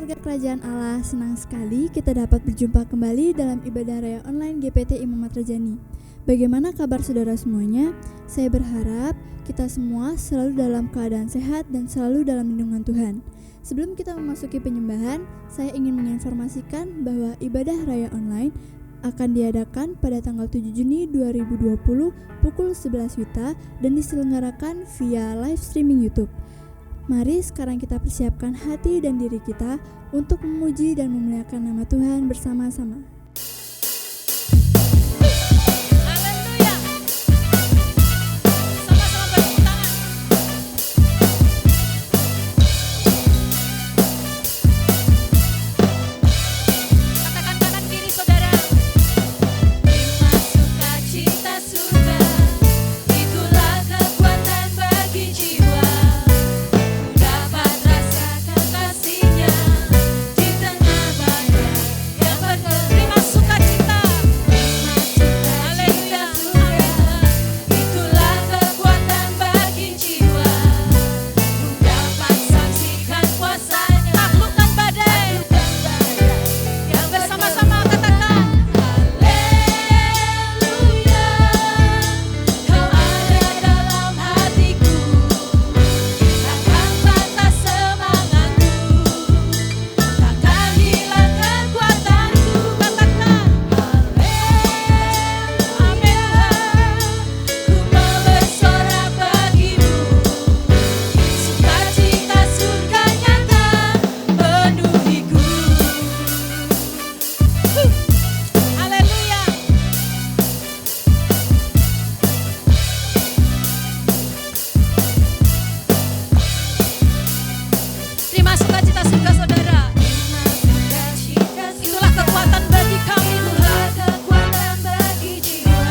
keluarga kerajaan Allah, senang sekali kita dapat berjumpa kembali dalam ibadah raya online GPT Imam Matrajani. Bagaimana kabar saudara semuanya? Saya berharap kita semua selalu dalam keadaan sehat dan selalu dalam lindungan Tuhan. Sebelum kita memasuki penyembahan, saya ingin menginformasikan bahwa ibadah raya online akan diadakan pada tanggal 7 Juni 2020 pukul 11 WITA dan diselenggarakan via live streaming YouTube. Mari sekarang kita persiapkan hati dan diri kita untuk memuji dan memuliakan nama Tuhan bersama-sama. Haleluya. Sama-sama bertepuk tangan. Katakan kanan kiri saudara. Terima sukacita surga, itulah kekuatan bagi jiwa. Dapat rasakan kasih-Nya di tengah badai yang bergelora. Terima sukacita. Haleluya. Itulah kekuatan bagi jiwa. Dapat saksikan kuasa-Nya. Taklukkan badai. Yang bersama-sama katakan haleluya. Kau ada dalam hatiku. Takkan patah semangatku. Takkan hilang kekuatanku. Katakan haleluya. Ku mau bersorak bagimu. Sukacita surga nyata penuhiku. Haleluya. Terima sukacita surga saudara. Itulah kekuatan bagi kami Tuhan. Kekuatan bagi jiwa.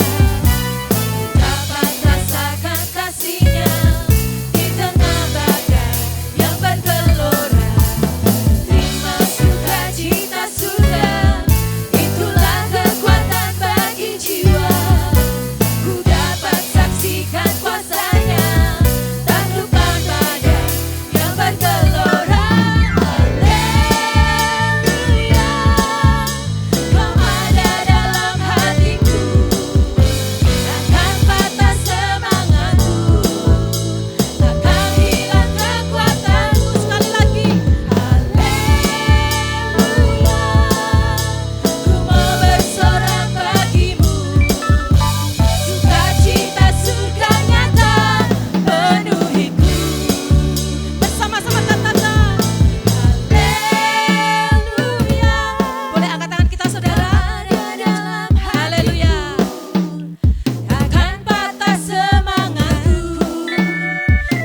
Dapat rasakan kasih-Nya di tengah badai yang bergelora. Terima sukacita surga. Itulah kekuatan bagi jiwa. Ku dapat saksikan kuasa-Nya. Taklukkan badai yang bergelora. Haleluya. Kau ada dalam hatiku. Takkan patah semangatku. Takkan hilang kekuatanku. Sekali lagi. Haleluya. Ku mau bersorak bagimu. Sukacita surga nyata penuhiku. Bersama-sama katakan haleluya. Boleh angkat tangan kita saudara. Haleluya. Takkan patah semangatku.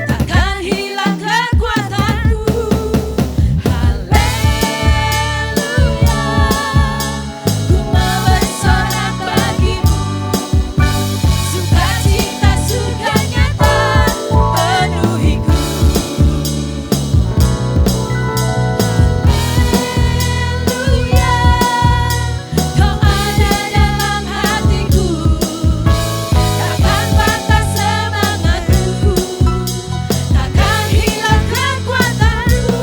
Takkan hilang kekuatanku. Haleluya. Ku mau bersorak bagimu. Sukacita surga nyata penuhiku. Haleluya. Kau ada dalam hatiku. Takkan patah semangatku. Takkan hilang kekuatanku.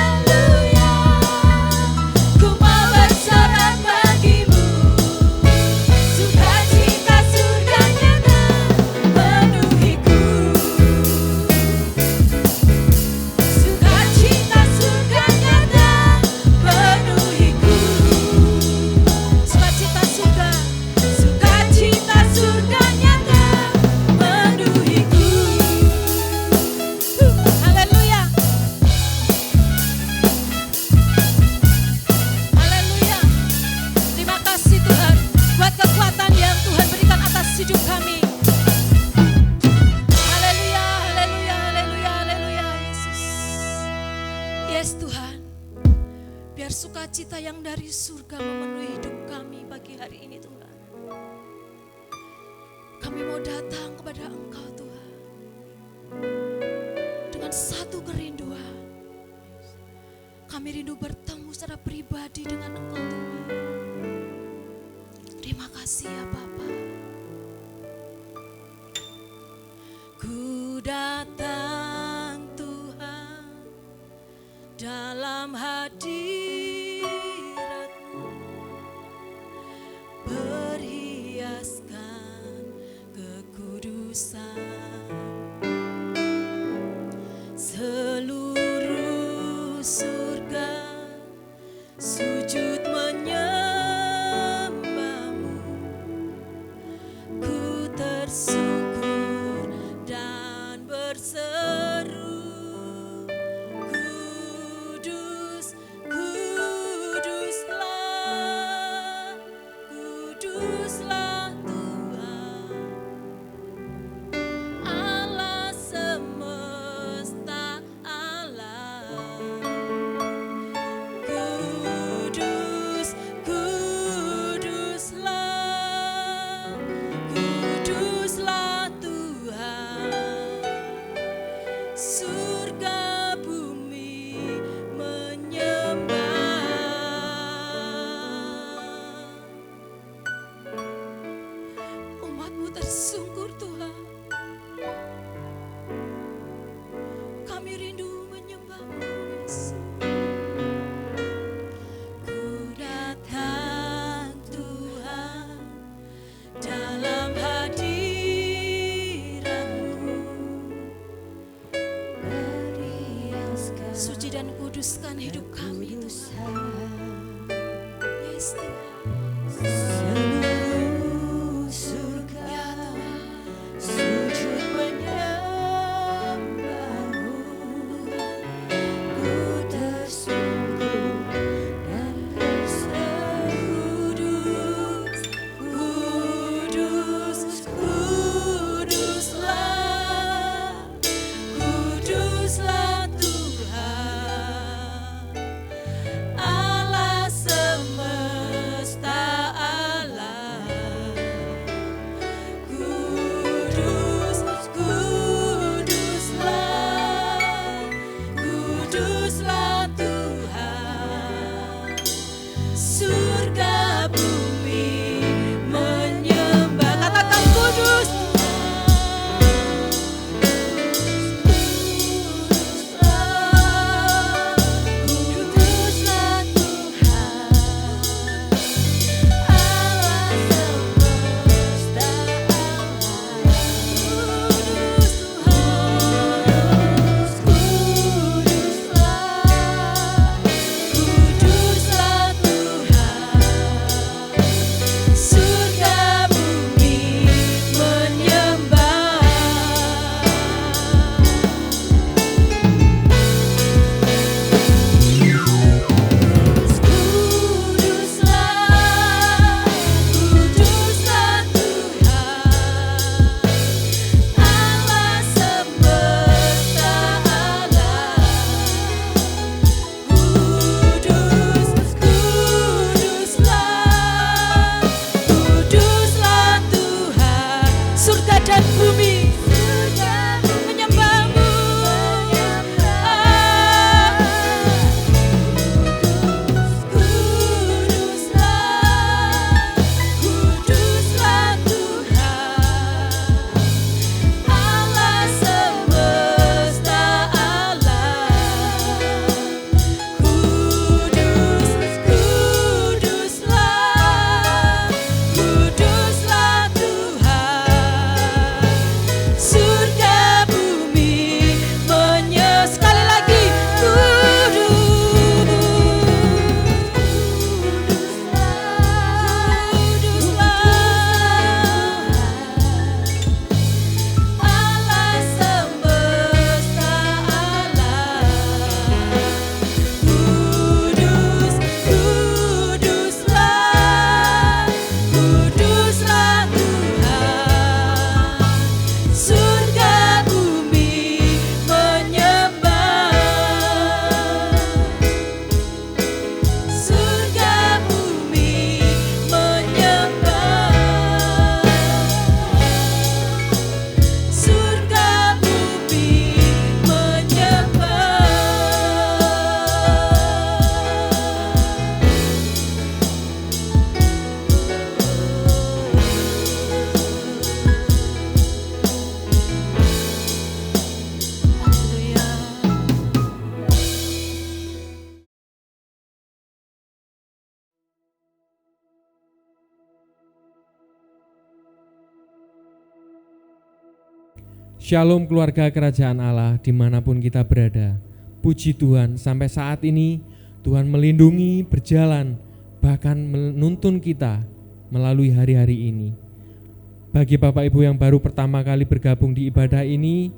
Haleluya. Ku mau bersorak bagimu. Sukacita surga nyata penuhiku. Sukacita surga nyata penuhiku. Sukacita surga. Sukacita surga nyata penuhiku. Haleluya. Haleluya. Terima kasih Tuhan buat kekuatan yang Tuhan berikan atas hidup kami. Haleluya, haleluya, haleluya, haleluya, Yesus. Yes Tuhan, biar sukacita yang dari surga memenuhi hidup kami pagi hari ini Tuhan. Kami mau datang kepada Engkau Tuhan dengan satu kerinduan. Kami rindu bertemu secara pribadi dengan Engkau Tuhan. Terima kasih ya Bapa. Ku datang Tuhan Seluruh surga sujud menyembahmu, ku tersungkur dan berseru, kudus, kuduslah, kuduslah Tuhan, Allah semesta alam. Kudus, kuduslah, kuduslah Tuhan, surga bumi menyembah. Umat-Mu tersungkur Tuhan, kami rindu menyembah-Mu Yesus. Ku datang Tuhan dalam hadirat-Mu, suci dan kuduskan hidup kami Tuhan. Yes Tuhan. Seluruh surga Ya Tuhan. sujud menyembah-Mu, ku tersungkur dan berseru, Kudus, kuduslah, kuduslah Tuhan, Shalom keluarga kerajaan Allah dimanapun kita berada. Puji Tuhan, sampai saat ini Tuhan melindungi, berjalan, bahkan menuntun kita melalui hari-hari ini. Bagi Bapak Ibu yang baru pertama kali bergabung di ibadah ini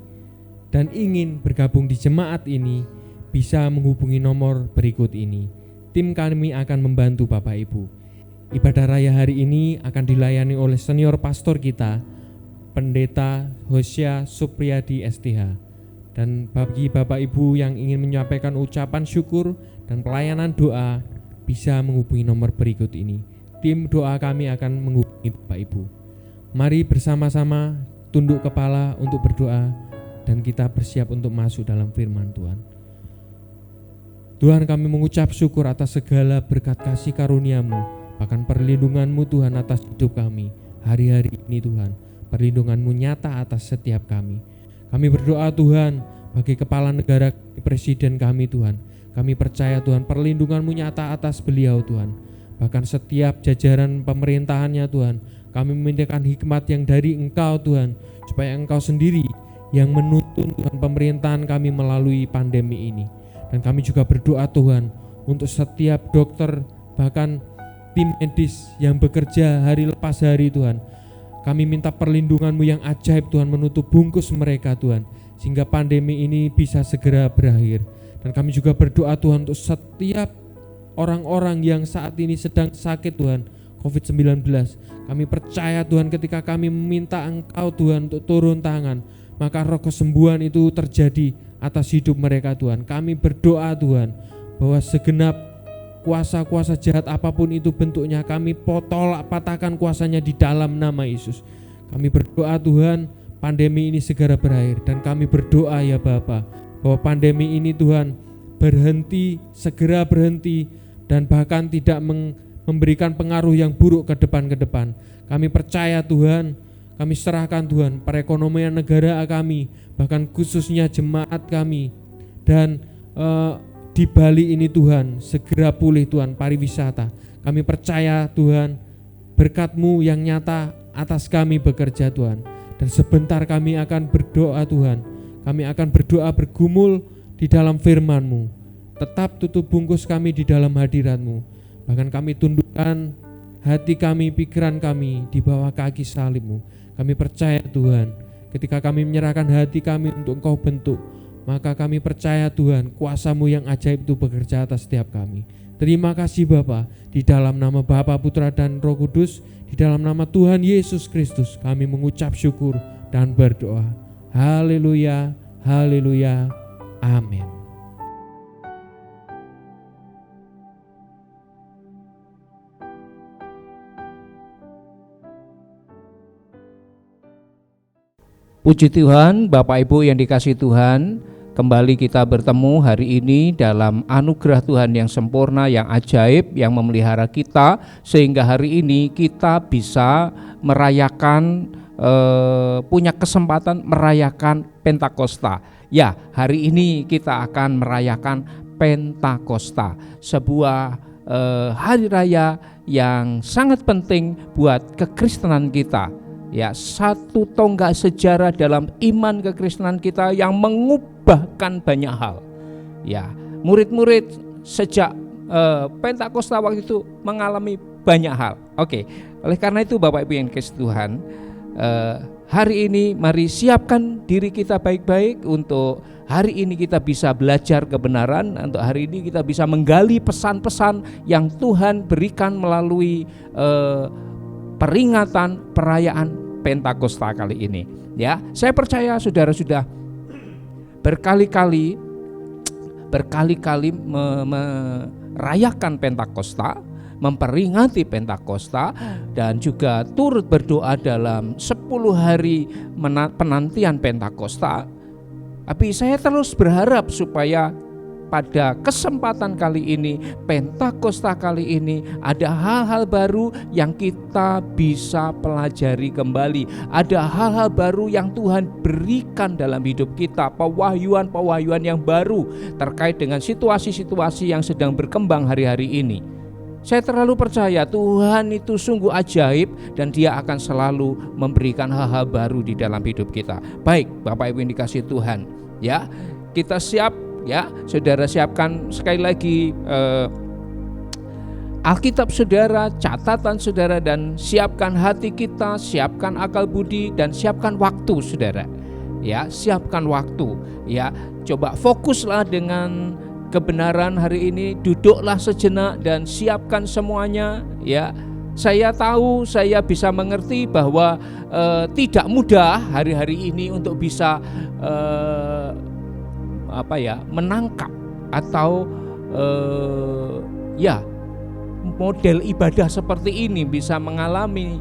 dan ingin bergabung di jemaat ini, bisa menghubungi nomor berikut ini. Tim kami akan membantu Bapak Ibu. Ibadah raya hari ini akan dilayani oleh senior pastor kita, Pendeta Hosea Supriyadi STH. Dan bagi Bapak Ibu yang ingin menyampaikan ucapan syukur dan pelayanan doa, bisa menghubungi nomor berikut ini. Tim doa kami akan menghubungi Bapak Ibu. Mari bersama-sama tunduk kepala untuk berdoa dan kita bersiap untuk masuk dalam firman Tuhan. Tuhan, kami mengucap syukur atas segala berkat kasih karunia-Mu, bahkan perlindungan-Mu Tuhan atas hidup kami hari-hari ini Tuhan. Perlindungan-Mu nyata atas setiap kami. Kami berdoa Tuhan bagi kepala negara, presiden kami Tuhan. Kami percaya Tuhan perlindungan-Mu nyata atas beliau Tuhan. Bahkan setiap jajaran pemerintahannya Tuhan. Kami memintakan hikmat yang dari Engkau Tuhan, supaya Engkau sendiri yang menuntun Tuhan pemerintahan kami melalui pandemi ini. Dan kami juga berdoa Tuhan untuk setiap dokter, bahkan tim medis yang bekerja hari lepas hari Tuhan. Kami minta perlindungan-Mu yang ajaib Tuhan, menutup bungkus mereka Tuhan, sehingga pandemi ini bisa segera berakhir. Dan kami juga berdoa Tuhan untuk setiap orang-orang yang saat ini sedang sakit Tuhan, COVID-19. Kami percaya Tuhan ketika kami meminta Engkau Tuhan untuk turun tangan, maka roh kesembuhan itu terjadi atas hidup mereka Tuhan. Kami berdoa Tuhan bahwa segenap kuasa-kuasa jahat apapun itu bentuknya, kami tolak patahkan kuasanya di dalam nama Yesus. Kami berdoa Tuhan pandemi ini segera berakhir, dan kami berdoa ya Bapa bahwa pandemi ini Tuhan berhenti, segera berhenti, dan bahkan tidak memberikan pengaruh yang buruk ke depan. Kami percaya Tuhan, kami serahkan Tuhan perekonomian negara kami, bahkan khususnya jemaat kami, dan di Bali ini Tuhan segera pulih Tuhan pariwisata. Kami percaya Tuhan berkat-Mu yang nyata atas kami bekerja Tuhan. Dan sebentar kami akan berdoa Tuhan. Kami akan berdoa bergumul di dalam firman-Mu. Tetap tutup bungkus kami di dalam hadirat-Mu. Bahkan kami tundukkan hati kami, pikiran kami di bawah kaki salib-Mu. Kami percaya Tuhan, ketika kami menyerahkan hati kami untuk Engkau bentuk, maka kami percaya Tuhan kuasa-Mu yang ajaib itu bekerja atas setiap kami. Terima kasih Bapa, di dalam nama Bapa, Putra dan Roh Kudus, di dalam nama Tuhan Yesus Kristus kami mengucap syukur dan berdoa. Haleluya, haleluya, amin. Puji Tuhan, Bapak Ibu yang dikasihi Tuhan, kembali kita bertemu hari ini dalam anugerah Tuhan yang sempurna, yang ajaib, yang memelihara kita, sehingga hari ini kita bisa merayakan, punya kesempatan merayakan Pentakosta. Ya, hari ini kita akan merayakan Pentakosta, sebuah hari raya yang sangat penting buat kekristenan kita. Ya, satu tonggak sejarah dalam iman kekristenan kita yang mengubahkan banyak hal. Ya, murid-murid sejak Pentakosta waktu itu mengalami banyak hal. Oke, oleh karena itu Bapak Ibu yang dikasihi Tuhan, hari ini mari siapkan diri kita baik-baik untuk hari ini kita bisa belajar kebenaran, untuk hari ini kita bisa menggali pesan-pesan yang Tuhan berikan melalui peringatan perayaan Pentakosta kali ini. Ya, saya percaya saudara sudah berkali-kali merayakan Pentakosta, memperingati Pentakosta, dan juga turut berdoa dalam 10 hari penantian Pentakosta. Tapi saya terus berharap supaya pada kesempatan kali ini, Pentakosta kali ini, ada hal-hal baru yang kita bisa pelajari kembali. Ada hal-hal baru yang Tuhan berikan dalam hidup kita, pewahyuan-pewahyuan yang baru terkait dengan situasi-situasi yang sedang berkembang hari-hari ini. Saya terlalu percaya Tuhan itu sungguh ajaib dan Dia akan selalu memberikan hal-hal baru di dalam hidup kita. Baik, Bapak Ibu yang dikasihi Tuhan, ya, kita siap, ya, saudara siapkan sekali lagi Alkitab saudara, catatan saudara, dan siapkan hati kita, siapkan akal budi, dan siapkan waktu saudara. Ya, siapkan waktu. Ya, coba fokuslah dengan kebenaran hari ini, duduklah sejenak dan siapkan semuanya, ya. Saya tahu, saya bisa mengerti bahwa tidak mudah hari-hari ini untuk bisa menangkap atau model ibadah seperti ini, bisa mengalami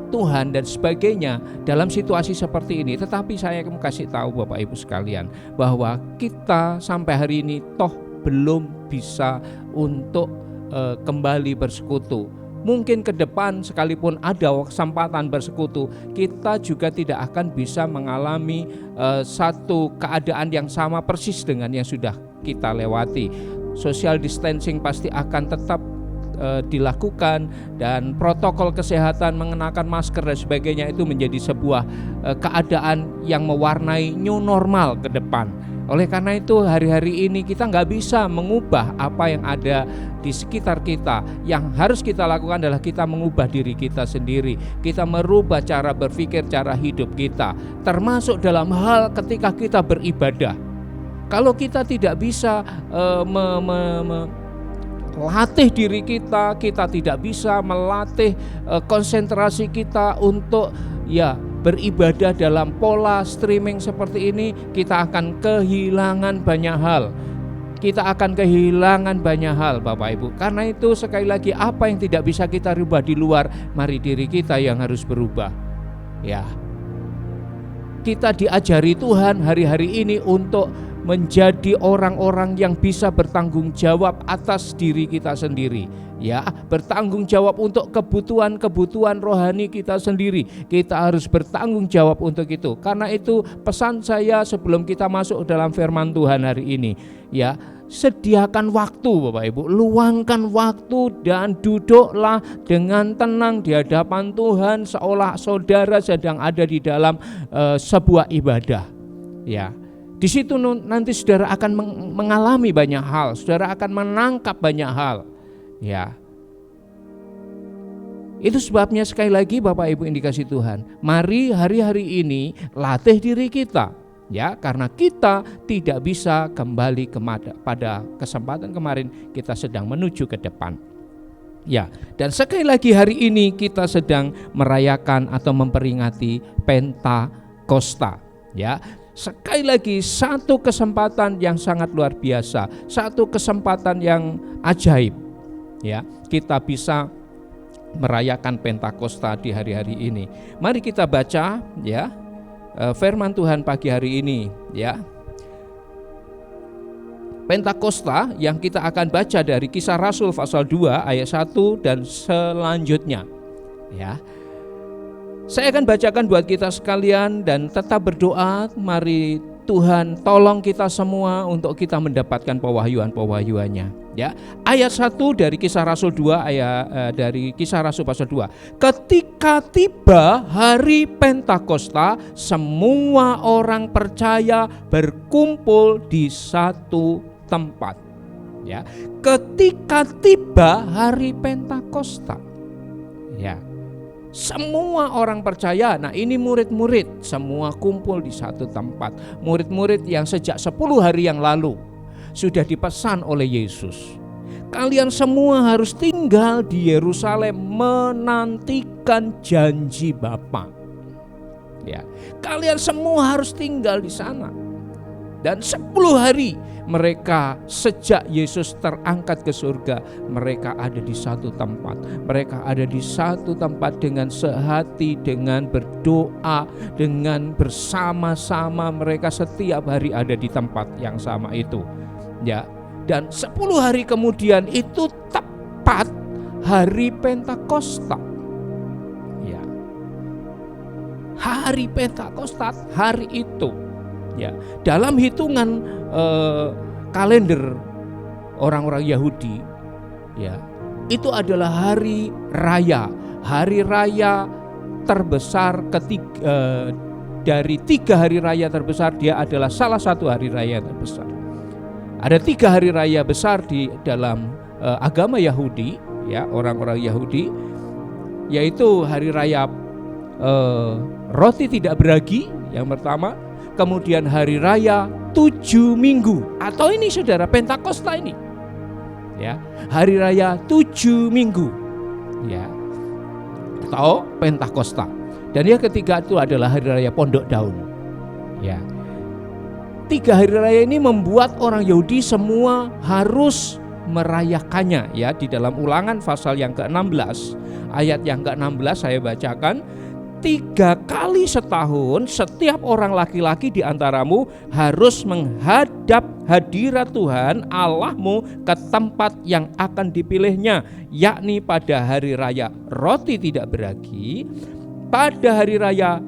Tuhan dan sebagainya dalam situasi seperti ini. Tetapi saya mau kasih tahu Bapak Ibu sekalian bahwa kita sampai hari ini toh belum bisa untuk kembali bersekutu. Mungkin ke depan sekalipun ada kesempatan bersekutu, kita juga tidak akan bisa mengalami satu keadaan yang sama persis dengan yang sudah kita lewati. Social distancing pasti akan tetap dilakukan, dan protokol kesehatan, mengenakan masker dan sebagainya itu menjadi sebuah keadaan yang mewarnai new normal ke depan. Oleh karena itu hari-hari ini kita nggak bisa mengubah apa yang ada di sekitar kita. Yang harus kita lakukan adalah kita mengubah diri kita sendiri. Kita merubah cara berpikir, cara hidup kita, termasuk dalam hal ketika kita beribadah. Kalau kita tidak bisa melatih diri kita tidak bisa melatih konsentrasi kita untuk beribadah dalam pola streaming seperti ini, kita akan kehilangan banyak hal. Kita akan kehilangan banyak hal Bapak Ibu. Karena itu sekali lagi, apa yang tidak bisa kita rubah di luar, mari diri kita yang harus berubah. Ya. Kita diajari Tuhan hari-hari ini untuk menjadi orang-orang yang bisa bertanggung jawab atas diri kita sendiri. Ya, bertanggung jawab untuk kebutuhan rohani kita sendiri. Kita harus bertanggung jawab untuk itu. Karena itu pesan saya sebelum kita masuk dalam firman Tuhan hari ini, ya, sediakan waktu Bapak Ibu, luangkan waktu dan duduklah dengan tenang di hadapan Tuhan seolah saudara sedang ada di dalam sebuah ibadah. Ya. Di situ nanti saudara akan mengalami banyak hal, saudara akan menangkap banyak hal. Ya. Itu sebabnya sekali lagi Bapak Ibu yang dikasihi Tuhan, mari hari-hari ini latih diri kita, ya, karena kita tidak bisa kembali pada kesempatan kemarin, kita sedang menuju ke depan. Ya, dan sekali lagi hari ini kita sedang merayakan atau memperingati Pentakosta, ya. Sekali lagi satu kesempatan yang sangat luar biasa, satu kesempatan yang ajaib, ya, kita bisa merayakan Pentakosta di hari-hari ini. Mari kita baca, ya, firman Tuhan pagi hari ini, ya. Pentakosta yang kita akan baca dari Kisah Rasul pasal 2 ayat 1 dan selanjutnya, ya. Saya akan bacakan buat kita sekalian dan tetap berdoa. Mari Tuhan tolong kita semua untuk kita mendapatkan pewahyuan-pewahyuannya. Ya, ayat 1 dari Kisah Rasul 2 dari Kisah Rasul pasal 2. Ketika tiba hari Pentakosta, semua orang percaya berkumpul di satu tempat. Ya, ketika tiba hari Pentakosta. Ya. Semua orang percaya. Nah, ini murid-murid semua kumpul di satu tempat. Murid-murid yang sejak 10 hari yang lalu sudah dipesan oleh Yesus. Kalian semua harus tinggal di Yerusalem menantikan janji Bapa. Ya, kalian semua harus tinggal di sana. Dan 10 hari mereka sejak Yesus terangkat ke surga, mereka ada di satu tempat. Mereka ada di satu tempat dengan sehati, dengan berdoa, dengan bersama-sama. Mereka setiap hari ada di tempat yang sama itu. Ya, dan 10 hari kemudian itu tepat hari Pentakosta. Ya, hari Pentakosta, hari itu. Ya, dalam hitungan kalender orang-orang Yahudi, Ya, itu adalah hari raya terbesar dari 3 hari raya terbesar, dia adalah salah satu hari raya terbesar. Ada 3 hari raya besar di dalam agama Yahudi, ya, orang-orang Yahudi, yaitu hari raya roti tidak beragi yang pertama, kemudian hari raya 7 minggu, atau ini saudara Pentakosta ini, ya, hari raya 7 minggu, ya, atau Pentakosta. Dan yang ketiga itu adalah hari raya Pondok Daun. Ya. 3 hari raya ini membuat orang Yahudi semua harus merayakannya, ya. Di dalam Ulangan pasal yang ke-16, ayat yang ke-16 saya bacakan, 3 kali setahun setiap orang laki-laki di antaramu harus menghadap hadirat Tuhan Allahmu ke tempat yang akan dipilihnya, yakni pada hari raya roti tidak beragi, pada hari raya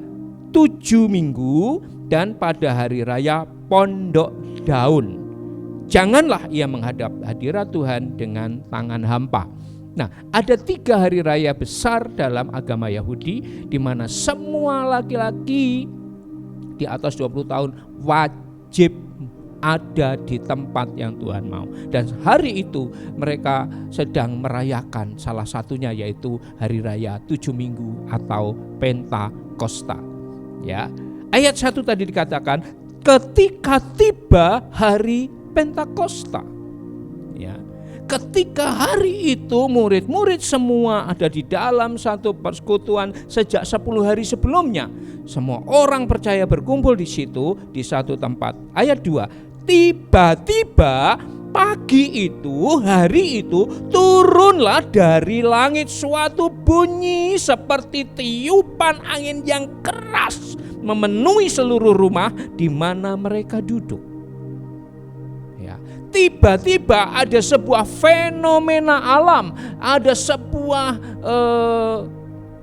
7 minggu, dan pada hari raya Pondok Daun. Janganlah ia menghadap hadirat Tuhan dengan tangan hampa. Nah, ada 3 hari raya besar dalam agama Yahudi di mana semua laki-laki di atas 20 tahun wajib ada di tempat yang Tuhan mau. Dan hari itu mereka sedang merayakan salah satunya, yaitu hari raya 7 minggu atau Pentakosta. Ya. Ayat 1 tadi dikatakan ketika tiba hari Pentakosta. Ya. Ketika hari itu murid-murid semua ada di dalam satu persekutuan sejak 10 hari sebelumnya. Semua orang percaya berkumpul di situ di satu tempat. Ayat 2. Tiba-tiba pagi itu, hari itu, turunlah dari langit suatu bunyi seperti tiupan angin yang keras memenuhi seluruh rumah di mana mereka duduk. Ya, tiba-tiba ada sebuah fenomena alam, ada sebuah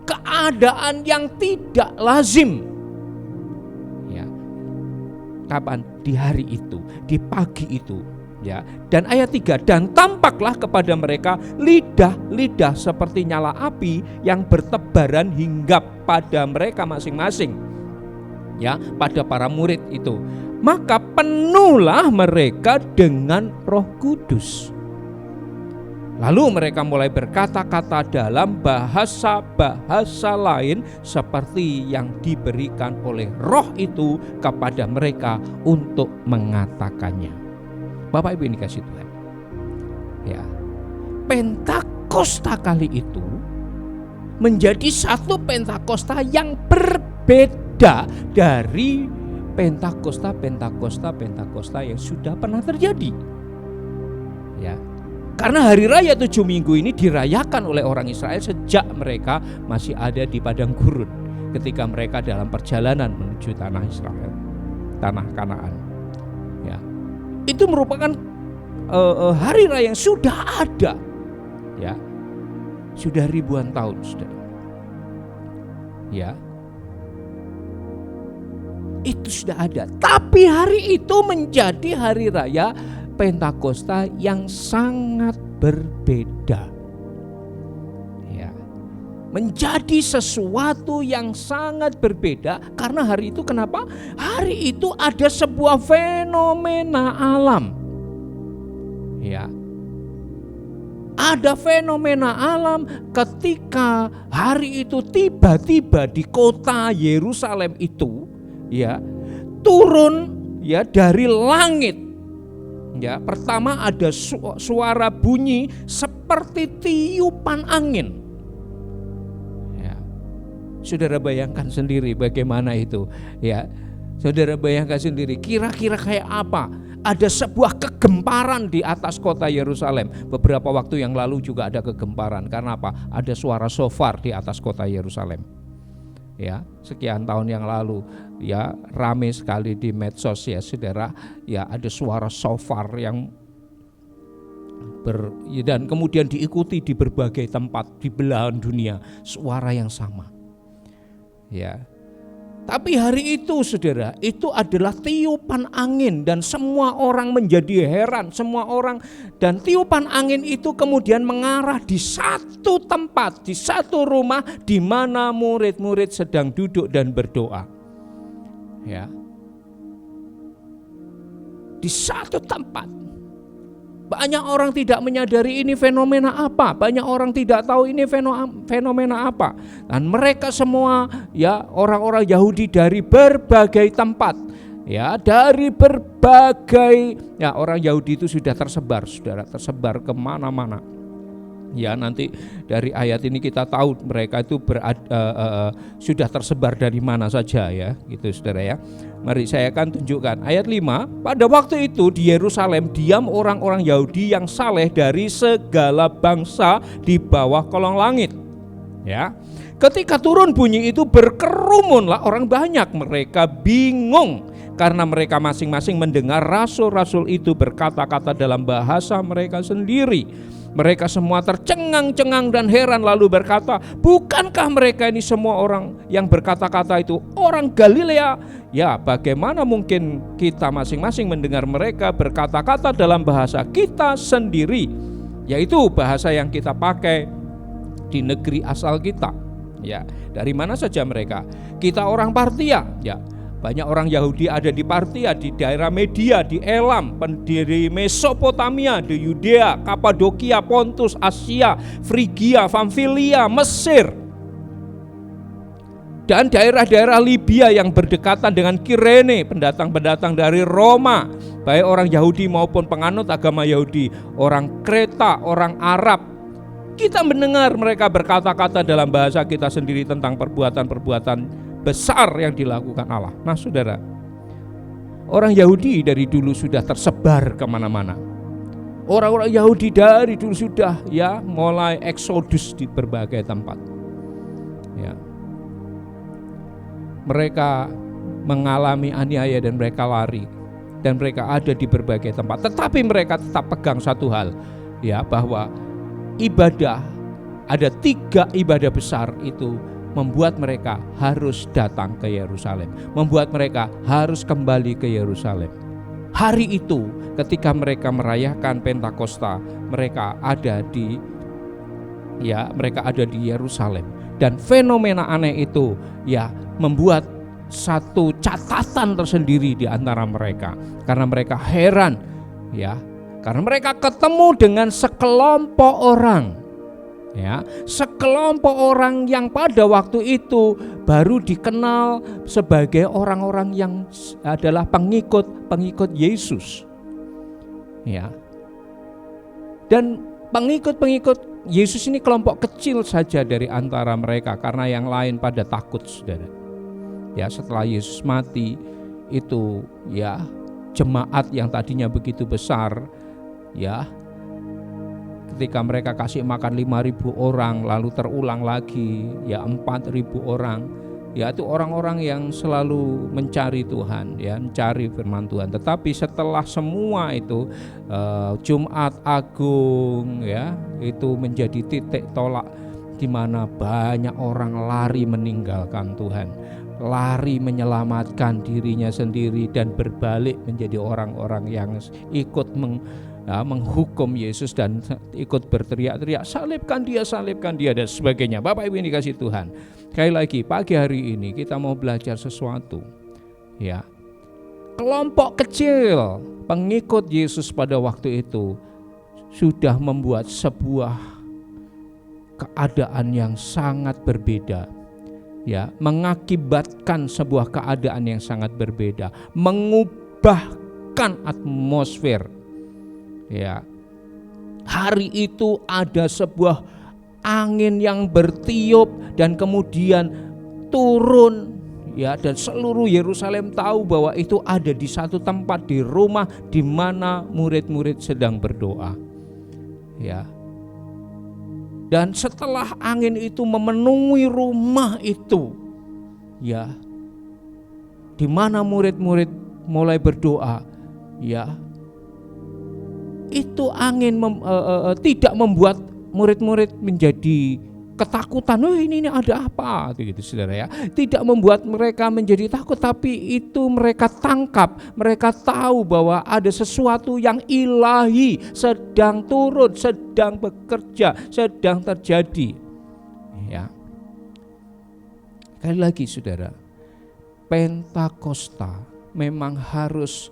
keadaan yang tidak lazim. Kapan? Di hari itu, di pagi itu, ya. Dan ayat 3, dan tampaklah kepada mereka lidah-lidah seperti nyala api yang bertebaran hingga pada mereka masing-masing, ya, pada para murid itu. Maka penuhlah mereka dengan Roh Kudus. Lalu mereka mulai berkata-kata dalam bahasa-bahasa lain seperti yang diberikan oleh Roh itu kepada mereka untuk mengatakannya. Bapak Ibu ini kasih Tuhan. Ya. Pentakosta kali itu menjadi satu Pentakosta yang berbeda dari Pentakosta yang sudah pernah terjadi. Ya. Karena hari raya 7 minggu ini dirayakan oleh orang Israel sejak mereka masih ada di padang gurun, ketika mereka dalam perjalanan menuju tanah Israel, tanah Kanaan. Ya, itu merupakan hari raya yang sudah ada, ya, sudah ribuan tahun sudah. Ya, itu sudah ada. Tapi hari itu menjadi hari raya Pentakosta yang sangat berbeda, ya, menjadi sesuatu yang sangat berbeda karena hari itu, kenapa? Hari itu ada sebuah fenomena alam, ya, ada fenomena alam ketika hari itu tiba-tiba di kota Yerusalem itu, ya, turun, ya, dari langit. Ya, pertama ada suara bunyi seperti tiupan angin. Ya. Saudara bayangkan sendiri bagaimana itu, ya. Saudara bayangkan sendiri kira-kira kayak apa? Ada sebuah kegemparan di atas kota Yerusalem. Beberapa waktu yang lalu juga ada kegemparan. Karena apa? Ada suara shofar di atas kota Yerusalem. Ya, sekian tahun yang lalu, ya, ramai sekali di medsos, ya, saudara, ya, ada suara shofar yang dan kemudian diikuti di berbagai tempat di belahan dunia, suara yang sama. Ya. Tapi hari itu saudara, itu adalah tiupan angin dan semua orang menjadi heran, semua orang, dan tiupan angin itu kemudian mengarah di satu tempat, di satu rumah di mana murid-murid sedang duduk dan berdoa. Ya. Di satu tempat. Banyak orang tidak menyadari ini fenomena apa, banyak orang tidak tahu ini fenomena apa. Dan mereka semua ya orang-orang Yahudi dari berbagai tempat, ya dari berbagai ya orang Yahudi itu sudah tersebar, saudara, tersebar kemana-mana. Ya nanti dari ayat ini kita tahu mereka itu sudah tersebar dari mana saja ya, gitu saudara ya. Mari saya akan tunjukkan ayat 5. Pada waktu itu di Yerusalem diam orang-orang Yahudi yang saleh dari segala bangsa di bawah kolong langit. Ya. Ketika turun bunyi itu berkerumunlah orang banyak, mereka bingung karena mereka masing-masing mendengar rasul-rasul itu berkata-kata dalam bahasa mereka sendiri. Mereka semua tercengang-cengang dan heran lalu berkata, bukankah mereka ini semua orang yang berkata-kata itu orang Galilea? Ya, bagaimana mungkin kita masing-masing mendengar mereka berkata-kata dalam bahasa kita sendiri, yaitu bahasa yang kita pakai di negeri asal kita. Ya, dari mana saja mereka? Kita orang Partia, ya. Banyak orang Yahudi ada di Partia, di daerah Media, di Elam, di Mesopotamia, di Yudea, Kapadokia, Pontus, Asia, Frigia, Pamfilia, Mesir, dan daerah-daerah Libya yang berdekatan dengan Kirene, pendatang-pendatang dari Roma, baik orang Yahudi maupun penganut agama Yahudi, orang Kreta, orang Arab. Kita mendengar mereka berkata-kata dalam bahasa kita sendiri tentang perbuatan-perbuatan besar yang dilakukan Allah. Nah saudara, orang Yahudi dari dulu sudah tersebar kemana-mana. Orang-orang Yahudi dari dulu sudah ya mulai eksodus di berbagai tempat. Ya. Mereka mengalami aniaya dan mereka lari. Dan mereka ada di berbagai tempat. Tetapi mereka tetap pegang satu hal, ya, bahwa ibadah, ada 3 ibadah besar itu membuat mereka harus datang ke Yerusalem, membuat mereka harus kembali ke Yerusalem. Hari itu ketika mereka merayakan Pentakosta, mereka ada di Yerusalem, dan fenomena aneh itu ya membuat satu catatan tersendiri di antara mereka, karena mereka heran ya, karena mereka ketemu dengan sekelompok orang. Ya, sekelompok orang yang pada waktu itu baru dikenal sebagai orang-orang yang adalah pengikut Yesus. Ya. Dan pengikut Yesus ini kelompok kecil saja dari antara mereka karena yang lain pada takut, saudara. Ya, setelah Yesus mati itu ya jemaat yang tadinya begitu besar ya, ketika mereka kasih makan 5.000 orang, lalu terulang lagi ya 4.000 orang, ya itu orang-orang yang selalu mencari Tuhan, ya mencari firman Tuhan. Tetapi setelah semua itu Jumat Agung ya itu menjadi titik tolak di mana banyak orang lari meninggalkan Tuhan, lari menyelamatkan dirinya sendiri dan berbalik menjadi orang-orang yang ikut menghukum Yesus dan ikut berteriak-teriak, salibkan dia dan sebagainya. Bapak Ibu yang dikasih Tuhan, sekali lagi pagi hari ini kita mau belajar sesuatu ya. Kelompok kecil pengikut Yesus pada waktu itu sudah membuat sebuah keadaan yang sangat berbeda ya, mengakibatkan sebuah keadaan yang sangat berbeda, mengubahkan atmosfer. Ya, hari itu ada sebuah angin yang bertiup dan kemudian turun ya, dan seluruh Yerusalem tahu bahwa itu ada di satu tempat, di rumah di mana murid-murid sedang berdoa. Ya. Dan setelah angin itu memenuhi rumah itu ya, di mana murid-murid mulai berdoa ya, itu angin tidak membuat murid-murid menjadi ketakutan, oh ini ada apa gitu saudara ya. Tidak membuat mereka menjadi takut, tapi itu mereka tangkap, mereka tahu bahwa ada sesuatu yang ilahi sedang turun, sedang bekerja, sedang terjadi. Ya. Sekali lagi saudara, Pentakosta memang harus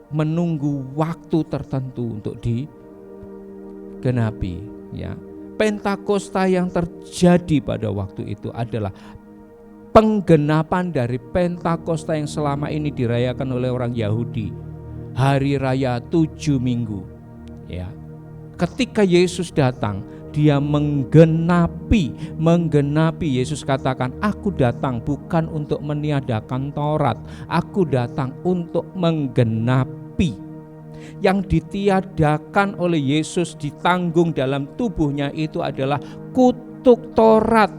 menunggu waktu tertentu untuk digenapi, ya. Pentakosta yang terjadi pada waktu itu adalah penggenapan dari Pentakosta yang selama ini dirayakan oleh orang Yahudi, hari raya 7 minggu. Ya. Ketika Yesus datang, dia menggenapi. Yesus katakan, aku datang bukan untuk meniadakan Taurat, aku datang untuk menggenapi. Yang ditiadakan oleh Yesus, ditanggung dalam tubuhnya itu adalah kutuk Taurat.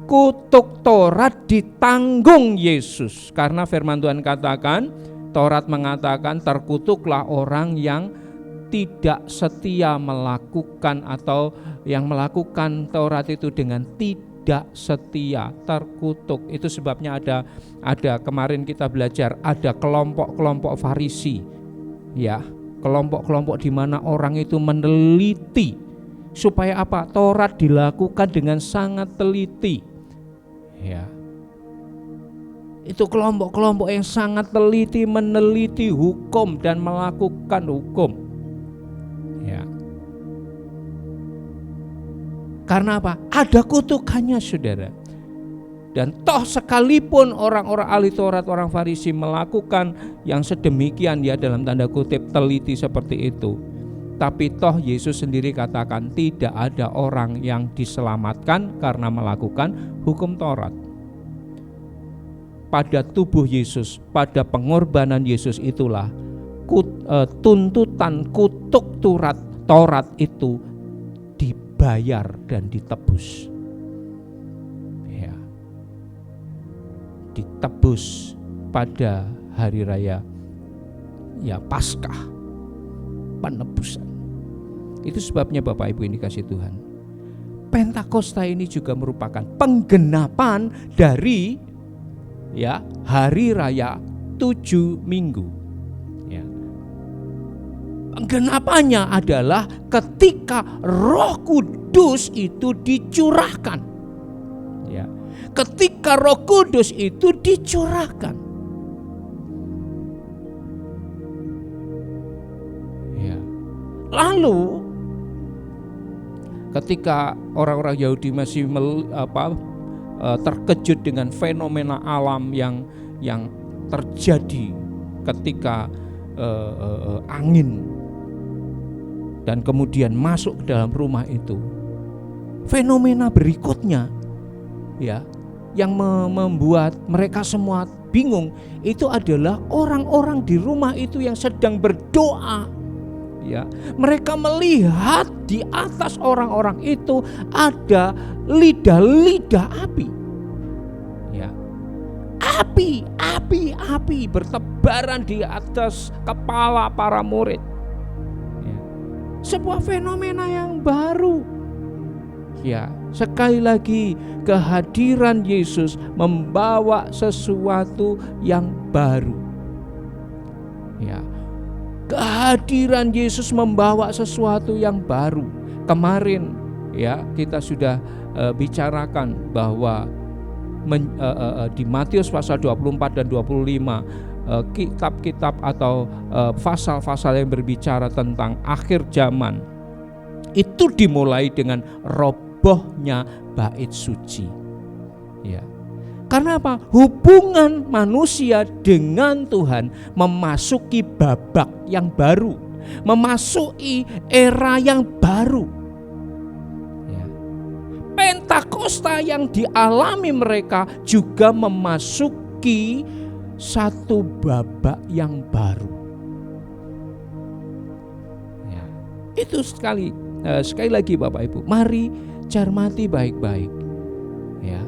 Kutuk Taurat ditanggung Yesus, karena firman Tuhan katakan, Taurat mengatakan terkutuklah orang yang tidak setia melakukan, atau yang melakukan Taurat itu dengan tidak setia, terkutuk. Itu sebabnya ada kemarin kita belajar, ada kelompok-kelompok Farisi. Ya, kelompok-kelompok di mana orang itu meneliti supaya apa? Taurat dilakukan dengan sangat teliti. Ya. Itu kelompok-kelompok yang sangat teliti meneliti hukum dan melakukan hukum. Ya. Karena apa? Ada kutukannya, saudara. Dan toh sekalipun orang-orang ahli Taurat, orang Farisi melakukan yang sedemikian, ya dalam tanda kutip teliti seperti itu, tapi toh Yesus sendiri katakan tidak ada orang yang diselamatkan karena melakukan hukum Taurat. Pada tubuh Yesus, pada pengorbanan Yesus itulah tuntutan kutuk Taurat itu dibayar dan ditebus. Ditebus pada hari raya ya Paskah, penebusan. Itu sebabnya Bapak Ibu yang dikasihi Tuhan, Pentakosta ini juga merupakan penggenapan dari ya hari raya 7 minggu. Ya. Penggenapannya adalah ketika Roh Kudus itu dicurahkan. Ya. Ketika Roh Kudus itu dicurahkan. Ya. Lalu ketika orang-orang Yahudi masih terkejut dengan fenomena alam yang terjadi ketika angin dan kemudian masuk ke dalam rumah itu, fenomena berikutnya ya yang membuat mereka semua bingung itu adalah orang-orang di rumah itu yang sedang berdoa. Ya, mereka melihat di atas orang-orang itu ada lidah-lidah api. Ya. Api bertebaran di atas kepala para murid. Ya. Sebuah fenomena yang baru. Ya, sekali lagi kehadiran Yesus membawa sesuatu yang baru. Ya. Kehadiran Yesus membawa sesuatu yang baru. Kemarin ya kita sudah bicarakan bahwa di Matius pasal 24 dan 25 kitab-kitab atau pasal-pasal yang berbicara tentang akhir zaman itu dimulai dengan robohnya bait suci. Ya. Karena apa? Hubungan manusia dengan Tuhan memasuki babak yang baru, memasuki era yang baru. Ya. Pentakosta yang dialami mereka juga memasuki satu babak yang baru. Ya. Itu sekali lagi Bapak Ibu, mari cermati baik-baik. Ya.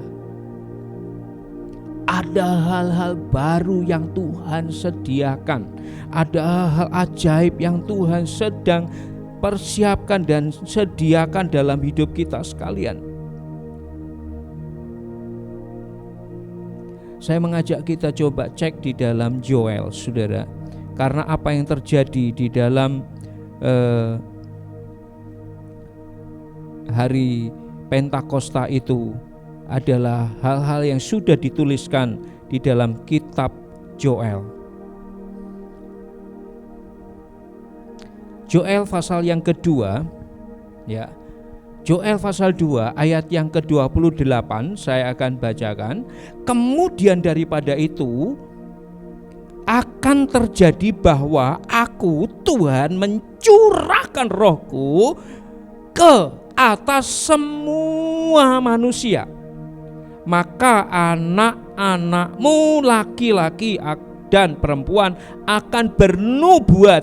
Ada hal-hal baru yang Tuhan sediakan. Ada hal ajaib yang Tuhan sedang persiapkan dan sediakan dalam hidup kita sekalian. Saya mengajak kita coba cek di dalam Joel, saudara. Karena apa yang terjadi di dalam hari Pentakosta itu adalah hal-hal yang sudah dituliskan di dalam kitab Joel. Joel pasal yang kedua, ya. Joel pasal 2 ayat yang ke-28 saya akan bacakan. Kemudian daripada itu akan terjadi bahwa aku Tuhan mencurahkan rohku ke atas semua manusia. Maka anak-anakmu laki-laki dan perempuan akan bernubuat,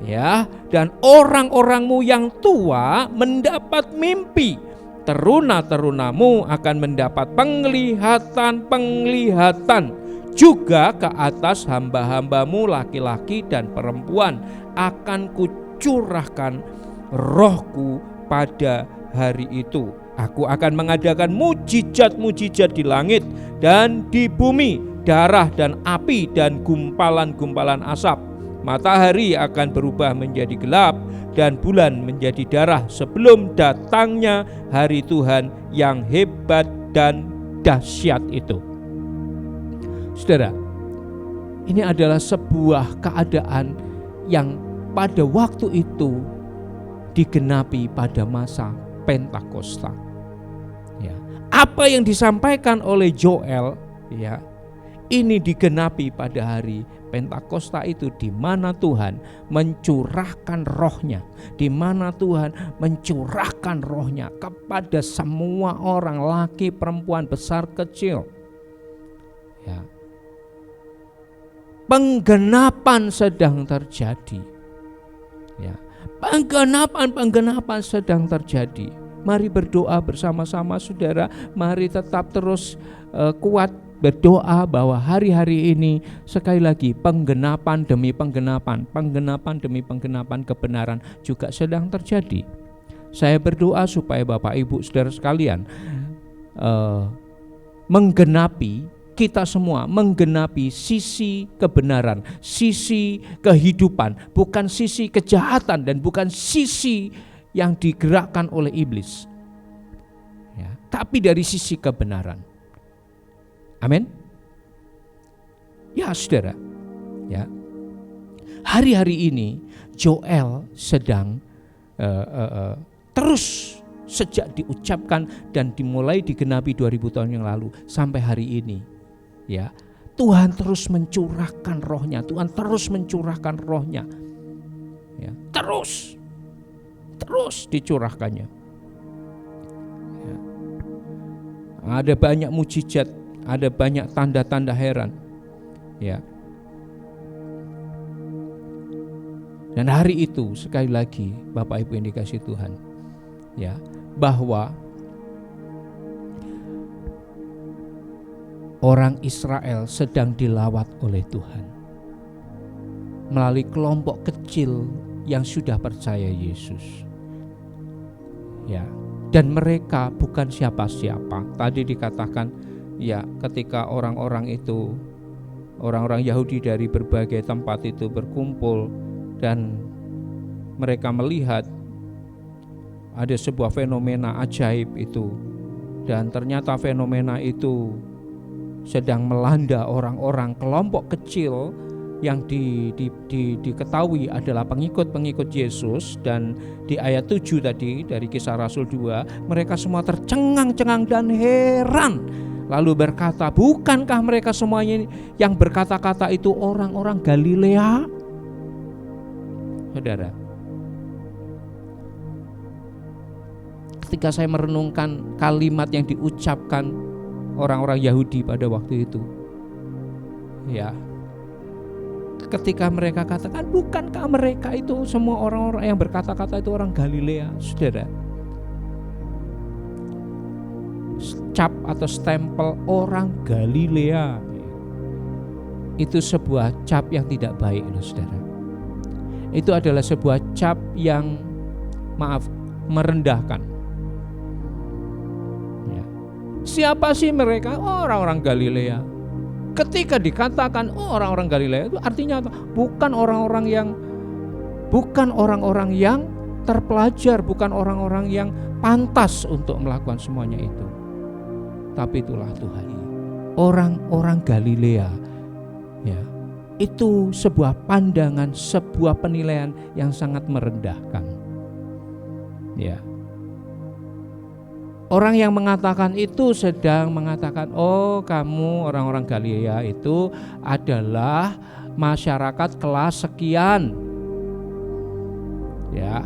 ya, dan orang-orangmu yang tua mendapat mimpi. Teruna-terunamu akan mendapat penglihatan-penglihatan. Juga ke atas hamba-hambamu laki-laki dan perempuan akan kucurahkan rohku pada hari itu. Aku akan mengadakan mujizat-mujizat di langit dan di bumi, darah dan api dan gumpalan-gumpalan asap. Matahari akan berubah menjadi gelap dan bulan menjadi darah sebelum datangnya hari Tuhan yang hebat dan dahsyat itu. Saudara, ini adalah sebuah keadaan yang pada waktu itu digenapi pada masa Pentakosta. Ya. Apa yang disampaikan oleh Joel, ya, ini digenapi pada hari Pentakosta itu, di mana Tuhan mencurahkan rohnya, di mana Tuhan mencurahkan rohnya kepada semua orang, laki, perempuan, besar, kecil. Ya. Penggenapan sedang terjadi. Ya. Penggenapan sedang terjadi. Mari berdoa bersama-sama, saudara. Mari tetap terus kuat berdoa bahwa hari-hari ini sekali lagi penggenapan demi penggenapan demi penggenapan kebenaran juga sedang terjadi. Saya berdoa supaya Bapak Ibu saudara sekalian menggenapi, kita semua menggenapi sisi kebenaran, sisi kehidupan, bukan sisi kejahatan dan bukan sisi yang digerakkan oleh iblis, ya, tapi dari sisi kebenaran. Amin. Ya saudara, ya, hari-hari ini Joel sedang terus sejak diucapkan dan dimulai digenapi 2000 tahun yang lalu sampai hari ini, ya, Tuhan terus mencurahkan rohnya, Tuhan terus mencurahkan rohnya, ya, terus dicurahkannya. Ya. Ada banyak mujizat, ada banyak tanda-tanda heran, ya. Dan hari itu sekali lagi Bapak Ibu yang dikasihi Tuhan, ya, bahwa orang Israel sedang dilawat oleh Tuhan melalui kelompok kecil yang sudah percaya Yesus, ya. Dan mereka bukan siapa-siapa. Tadi dikatakan, ya, ketika orang-orang itu, orang-orang Yahudi dari berbagai tempat itu berkumpul dan mereka melihat ada sebuah fenomena ajaib itu, dan ternyata fenomena itu sedang melanda orang-orang kelompok kecil yang diketahui adalah pengikut-pengikut Yesus. Dan di ayat 7 tadi dari Kisah Rasul 2, mereka semua tercengang-cengang dan heran, lalu berkata, bukankah mereka semuanya yang berkata-kata itu orang-orang Galilea? Saudara, ketika saya merenungkan kalimat yang diucapkan orang-orang Yahudi pada waktu itu, ya, ketika mereka katakan, bukankah mereka itu semua orang-orang yang berkata-kata itu orang Galilea? Saudara, cap atau stempel orang Galilea itu sebuah cap yang tidak baik, saudara. Itu adalah sebuah cap yang merendahkan. Ya. Siapa sih mereka? Orang-orang Galilea. Ketika dikatakan orang-orang Galilea itu artinya apa? Bukan orang-orang yang terpelajar, bukan orang-orang yang pantas untuk melakukan semuanya itu. Tapi itulah Tuhan. Orang-orang Galilea, ya, itu sebuah pandangan, sebuah penilaian yang sangat merendahkan. Ya. Orang yang mengatakan itu sedang mengatakan, oh kamu orang-orang Galilea itu adalah masyarakat kelas sekian. Ya,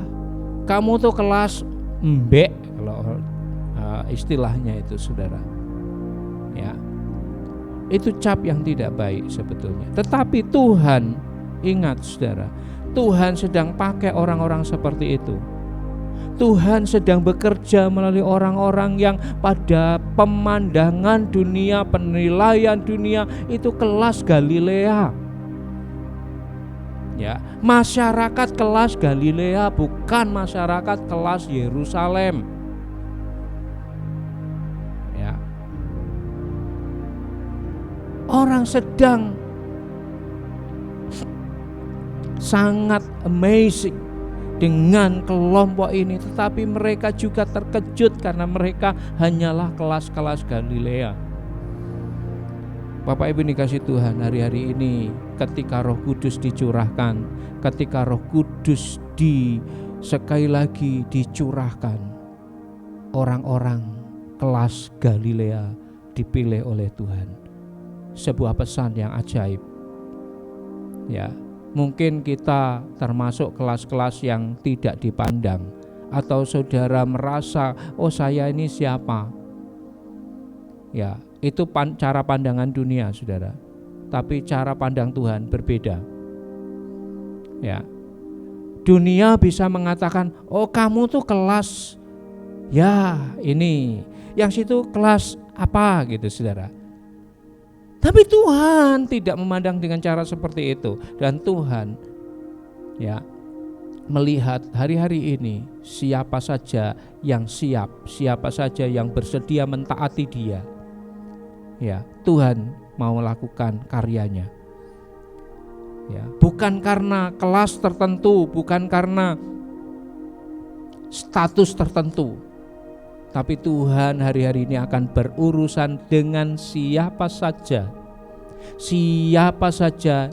kamu tuh kelas mbek kalau istilahnya itu saudara. Ya, itu cap yang tidak baik sebetulnya. Tetapi Tuhan, ingat saudara, Tuhan sedang pakai orang-orang seperti itu. Tuhan sedang bekerja melalui orang-orang yang pada pemandangan dunia, penilaian dunia itu kelas Galilea. Ya, masyarakat kelas Galilea bukan masyarakat kelas Yerusalem. Ya. Orang sedang sangat amazing dengan kelompok ini, tetapi mereka juga terkejut karena mereka hanyalah kelas-kelas Galilea. Bapak Ibu dikasih Tuhan, hari-hari ini ketika Roh Kudus dicurahkan, ketika Roh Kudus sekali lagi dicurahkan, orang-orang kelas Galilea dipilih oleh Tuhan. Sebuah pesan yang ajaib. Ya. Mungkin kita termasuk kelas-kelas yang tidak dipandang, atau saudara merasa, oh saya ini siapa? Ya, itu cara pandangan dunia, saudara. Tapi cara pandang Tuhan berbeda. Ya, dunia bisa mengatakan, oh kamu tuh kelas, ya ini, yang situ kelas apa gitu, saudara. Tapi Tuhan tidak memandang dengan cara seperti itu. Dan Tuhan ya melihat hari-hari ini siapa saja yang siap, siapa saja yang bersedia mentaati Dia. Ya, Tuhan mau melakukan karyanya. Ya, bukan karena kelas tertentu, bukan karena status tertentu. Tapi Tuhan hari-hari ini akan berurusan dengan siapa saja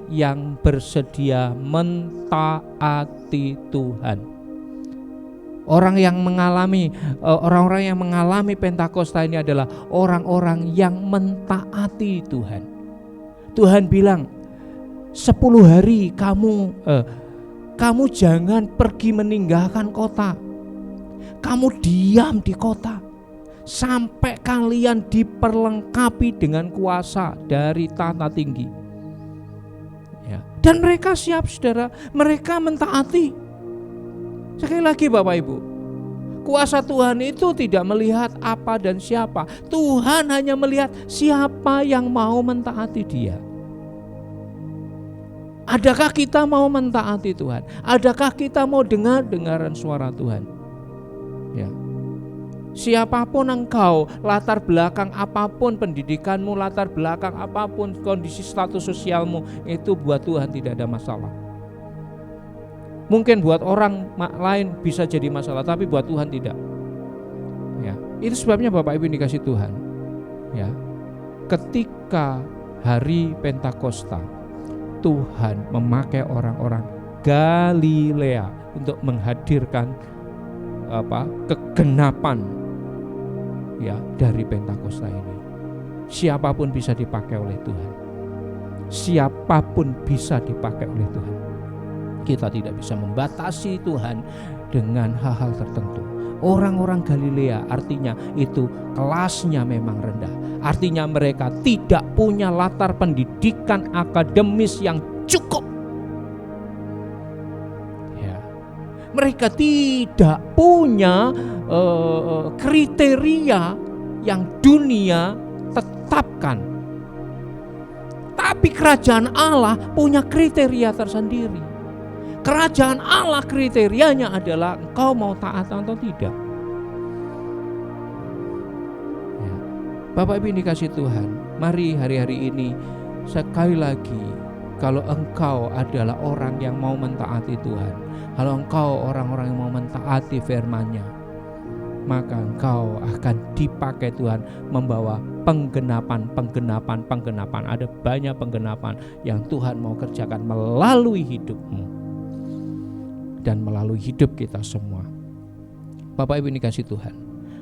yang bersedia mentaati Tuhan. Orang-orang yang mengalami Pentakosta ini adalah orang-orang yang mentaati Tuhan. Tuhan bilang, 10 hari kamu jangan pergi meninggalkan kota. Kamu diam di kota sampai kalian diperlengkapi dengan kuasa dari tahta tinggi. Ya. Dan mereka siap, saudara, mereka mentaati. Sekali lagi Bapak Ibu, kuasa Tuhan itu tidak melihat apa dan siapa. Tuhan hanya melihat siapa yang mau mentaati Dia. Adakah kita mau mentaati Tuhan? Adakah kita mau dengar-dengaran suara Tuhan? Ya. Siapapun engkau, latar belakang apapun, pendidikanmu, latar belakang apapun, kondisi status sosialmu, itu buat Tuhan tidak ada masalah. Mungkin buat orang lain bisa jadi masalah, tapi buat Tuhan tidak. Ya, itu sebabnya Bapak Ibu dikasih Tuhan. Ya, ketika hari Pentakosta, Tuhan memakai orang-orang Galilea untuk menghadirkan kegenapan ya dari Pentakosta ini. Siapapun bisa dipakai oleh Tuhan. Siapapun bisa dipakai oleh Tuhan. Kita tidak bisa membatasi Tuhan dengan hal-hal tertentu. Orang-orang Galilea artinya itu kelasnya memang rendah. Artinya mereka tidak punya latar pendidikan akademis yang cukup. Mereka tidak punya kriteria yang dunia tetapkan. Tapi kerajaan Allah punya kriteria tersendiri. Kerajaan Allah kriterianya adalah engkau mau taat atau tidak. Ya. Bapak Ibu yang dikasih Tuhan, mari hari-hari ini sekali lagi, kalau engkau adalah orang yang mau mentaati Tuhan, kalau engkau orang-orang yang mau mentaati firman-Nya, maka engkau akan dipakai Tuhan membawa penggenapan. Ada banyak penggenapan yang Tuhan mau kerjakan melalui hidupmu dan melalui hidup kita semua. Bapak Ibu ini kasih Tuhan,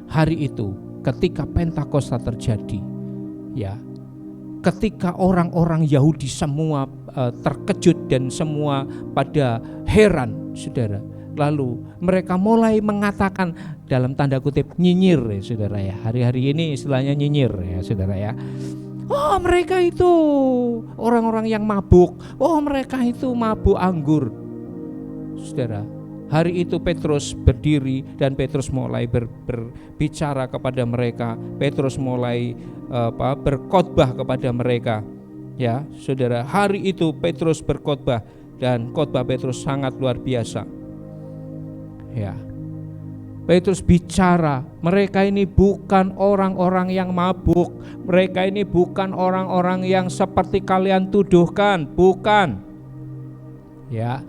hari itu ketika Pentakosta terjadi, ya, ketika orang-orang Yahudi semua terkejut dan semua pada heran, saudara. Lalu mereka mulai mengatakan dalam tanda kutip nyinyir, ya saudara ya. Hari-hari ini istilahnya nyinyir, ya saudara ya. Oh, mereka itu orang-orang yang mabuk. Oh, mereka itu mabuk anggur. Saudara, hari itu Petrus berdiri dan Petrus mulai berbicara kepada mereka. Petrus mulai berkhotbah kepada mereka. Ya, saudara, hari itu Petrus berkhotbah dan khotbah Petrus sangat luar biasa. Ya, Petrus bicara, mereka ini bukan orang-orang yang mabuk, mereka ini bukan orang-orang yang seperti kalian tuduhkan, bukan. Ya,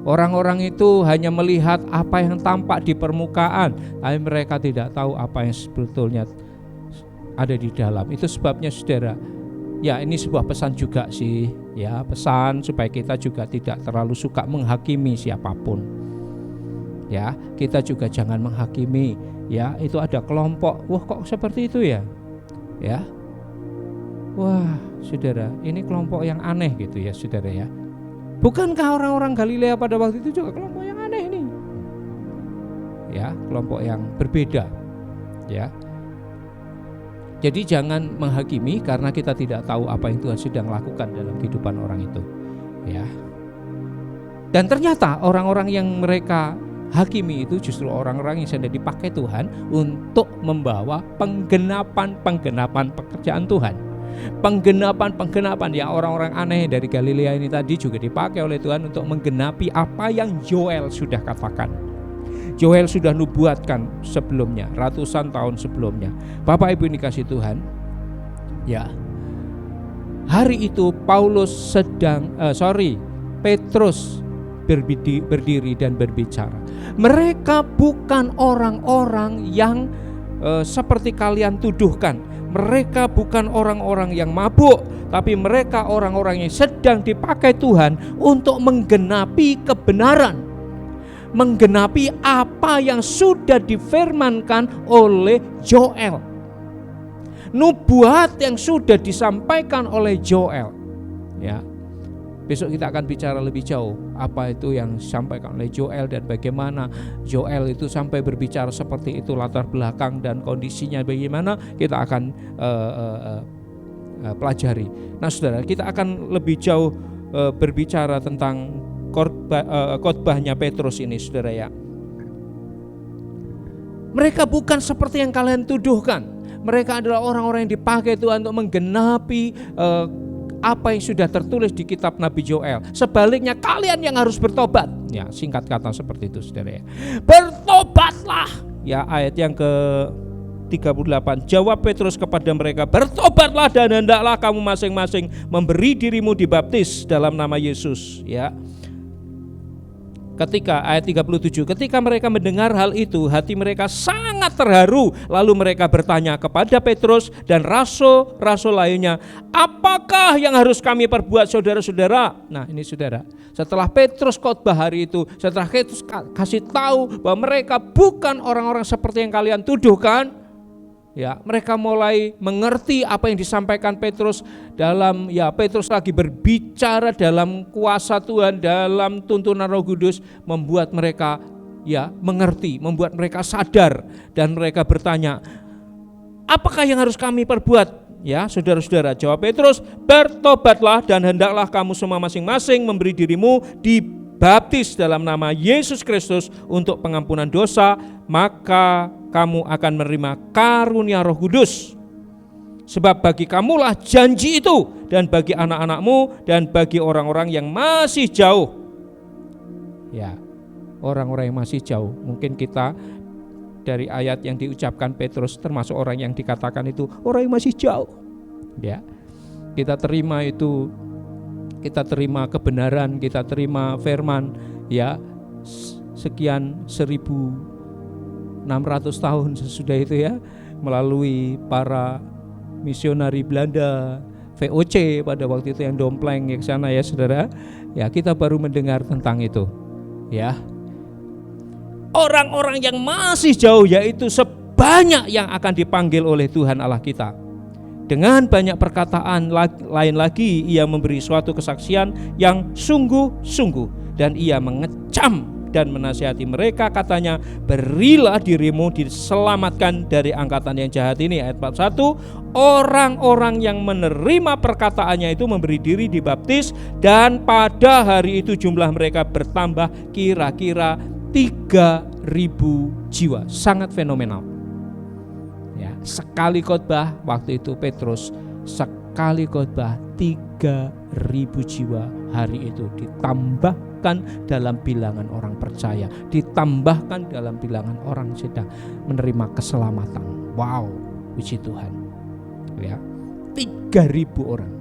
orang-orang itu hanya melihat apa yang tampak di permukaan, tapi mereka tidak tahu apa yang sebetulnya ada di dalam. Itu sebabnya saudara, ya ini sebuah pesan juga sih, ya pesan supaya kita juga tidak terlalu suka menghakimi siapapun. Ya, kita juga jangan menghakimi. Ya, itu ada kelompok, wah kok seperti itu ya? Ya, wah saudara, ini kelompok yang aneh gitu ya saudara ya. Bukankah orang-orang Galilea pada waktu itu juga kelompok yang aneh ini? Ya, kelompok yang berbeda. Ya, jadi jangan menghakimi karena kita tidak tahu apa yang Tuhan sedang lakukan dalam kehidupan orang itu. Ya, dan ternyata orang-orang yang mereka hakimi itu justru orang-orang yang sedang dipakai Tuhan untuk membawa penggenapan pekerjaan Tuhan. Penggenapan ya, orang-orang aneh dari Galilea ini tadi juga dipakai oleh Tuhan untuk menggenapi apa yang Joel sudah katakan. Joel sudah nubuatkan sebelumnya, ratusan tahun sebelumnya. Bapak Ibu ini kasih Tuhan, ya. Hari itu Petrus berdiri dan berbicara. Mereka bukan orang-orang yang seperti kalian tuduhkan. Mereka bukan orang-orang yang mabuk, tapi mereka orang-orang yang sedang dipakai Tuhan untuk menggenapi kebenaran, menggenapi apa yang sudah difirmankan oleh Joel, nubuat yang sudah disampaikan oleh Joel. Ya, besok kita akan bicara lebih jauh apa itu yang disampaikan oleh Joel dan bagaimana Joel itu sampai berbicara seperti itu, latar belakang dan kondisinya bagaimana, kita akan pelajari. Nah saudara, kita akan lebih jauh berbicara tentang khotbahnya Petrus ini saudara ya. Mereka bukan seperti yang kalian tuduhkan. Mereka adalah orang-orang yang dipakai Tuhan untuk menggenapi apa yang sudah tertulis di kitab Nabi Joel. Sebaliknya kalian yang harus bertobat. Ya, singkat kata seperti itu saudara ya. Bertobatlah. Ya, ayat yang ke-38. Jawab Petrus kepada mereka, bertobatlah dan hendaklah kamu masing-masing memberi dirimu dibaptis dalam nama Yesus. Ya. Ketika ayat 37, ketika mereka mendengar hal itu, hati mereka sangat terharu. Lalu mereka bertanya kepada Petrus dan rasul-rasul lainnya, apakah yang harus kami perbuat saudara-saudara? Nah ini saudara, setelah Petrus khotbah hari itu, setelah Petrus kasih tahu bahwa mereka bukan orang-orang seperti yang kalian tuduhkan, ya, mereka mulai mengerti apa yang disampaikan Petrus dalam, ya, Petrus lagi berbicara dalam kuasa Tuhan, dalam tuntunan Roh Kudus, membuat mereka, ya, mengerti, membuat mereka sadar, dan mereka bertanya, apakah yang harus kami perbuat? Ya, saudara-saudara, jawab Petrus, bertobatlah dan hendaklah kamu semua masing-masing memberi dirimu dibaptis dalam nama Yesus Kristus untuk pengampunan dosa, maka kamu akan menerima karunia Roh Kudus. Sebab bagi kamulah janji itu, dan bagi anak-anakmu, dan bagi orang-orang yang masih jauh. Ya, orang-orang yang masih jauh. Mungkin kita dari ayat yang diucapkan Petrus termasuk orang yang dikatakan itu orang yang masih jauh. Ya. Kita terima itu, kita terima kebenaran, kita terima firman, ya, sekian 1600 tahun sesudah itu ya, melalui para misionari Belanda, VOC pada waktu itu yang dompleng ke sana ya saudara. Ya, kita baru mendengar tentang itu. Ya. Orang-orang yang masih jauh yaitu sebanyak yang akan dipanggil oleh Tuhan Allah kita. Dengan banyak perkataan lain lagi ia memberi suatu kesaksian yang sungguh-sungguh dan ia mengecam dan menasihati mereka, katanya, berilah dirimu diselamatkan dari angkatan yang jahat ini. Ayat 41, orang-orang yang menerima perkataannya itu memberi diri dibaptis, dan pada hari itu jumlah mereka bertambah kira-kira 3.000 jiwa. Sangat fenomenal. Ya, sekali khotbah waktu itu Petrus, sekali khotbah 3.000 jiwa hari itu ditambahkan dalam bilangan orang percaya, ditambahkan dalam bilangan orang sedang menerima keselamatan. Wow, puji Tuhan. Ya, 3.000 orang.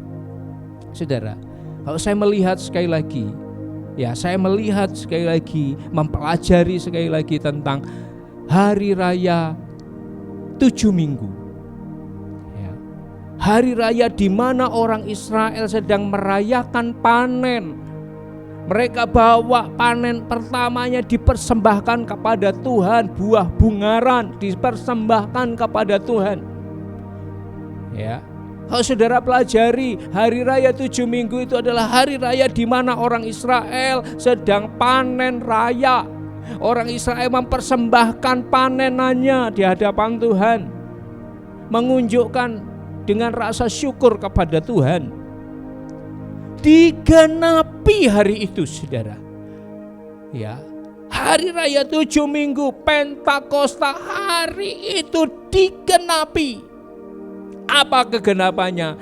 Saudara, kalau saya melihat sekali lagi, ya saya melihat sekali lagi, mempelajari sekali lagi tentang hari raya 7 minggu. Ya. Hari raya di mana orang Israel sedang merayakan panen. Mereka bawa panen pertamanya dipersembahkan kepada Tuhan, buah bungaran dipersembahkan kepada Tuhan. Ya. Kalau saudara pelajari, hari raya 7 minggu itu adalah hari raya di mana orang Israel sedang panen raya. Orang Israel mempersembahkan panenannya di hadapan Tuhan, mengunjukkan dengan rasa syukur kepada Tuhan. Digenapi hari itu saudara. Ya, hari raya 7 minggu Pentakosta, hari itu digenapi. Apa kegenapannya?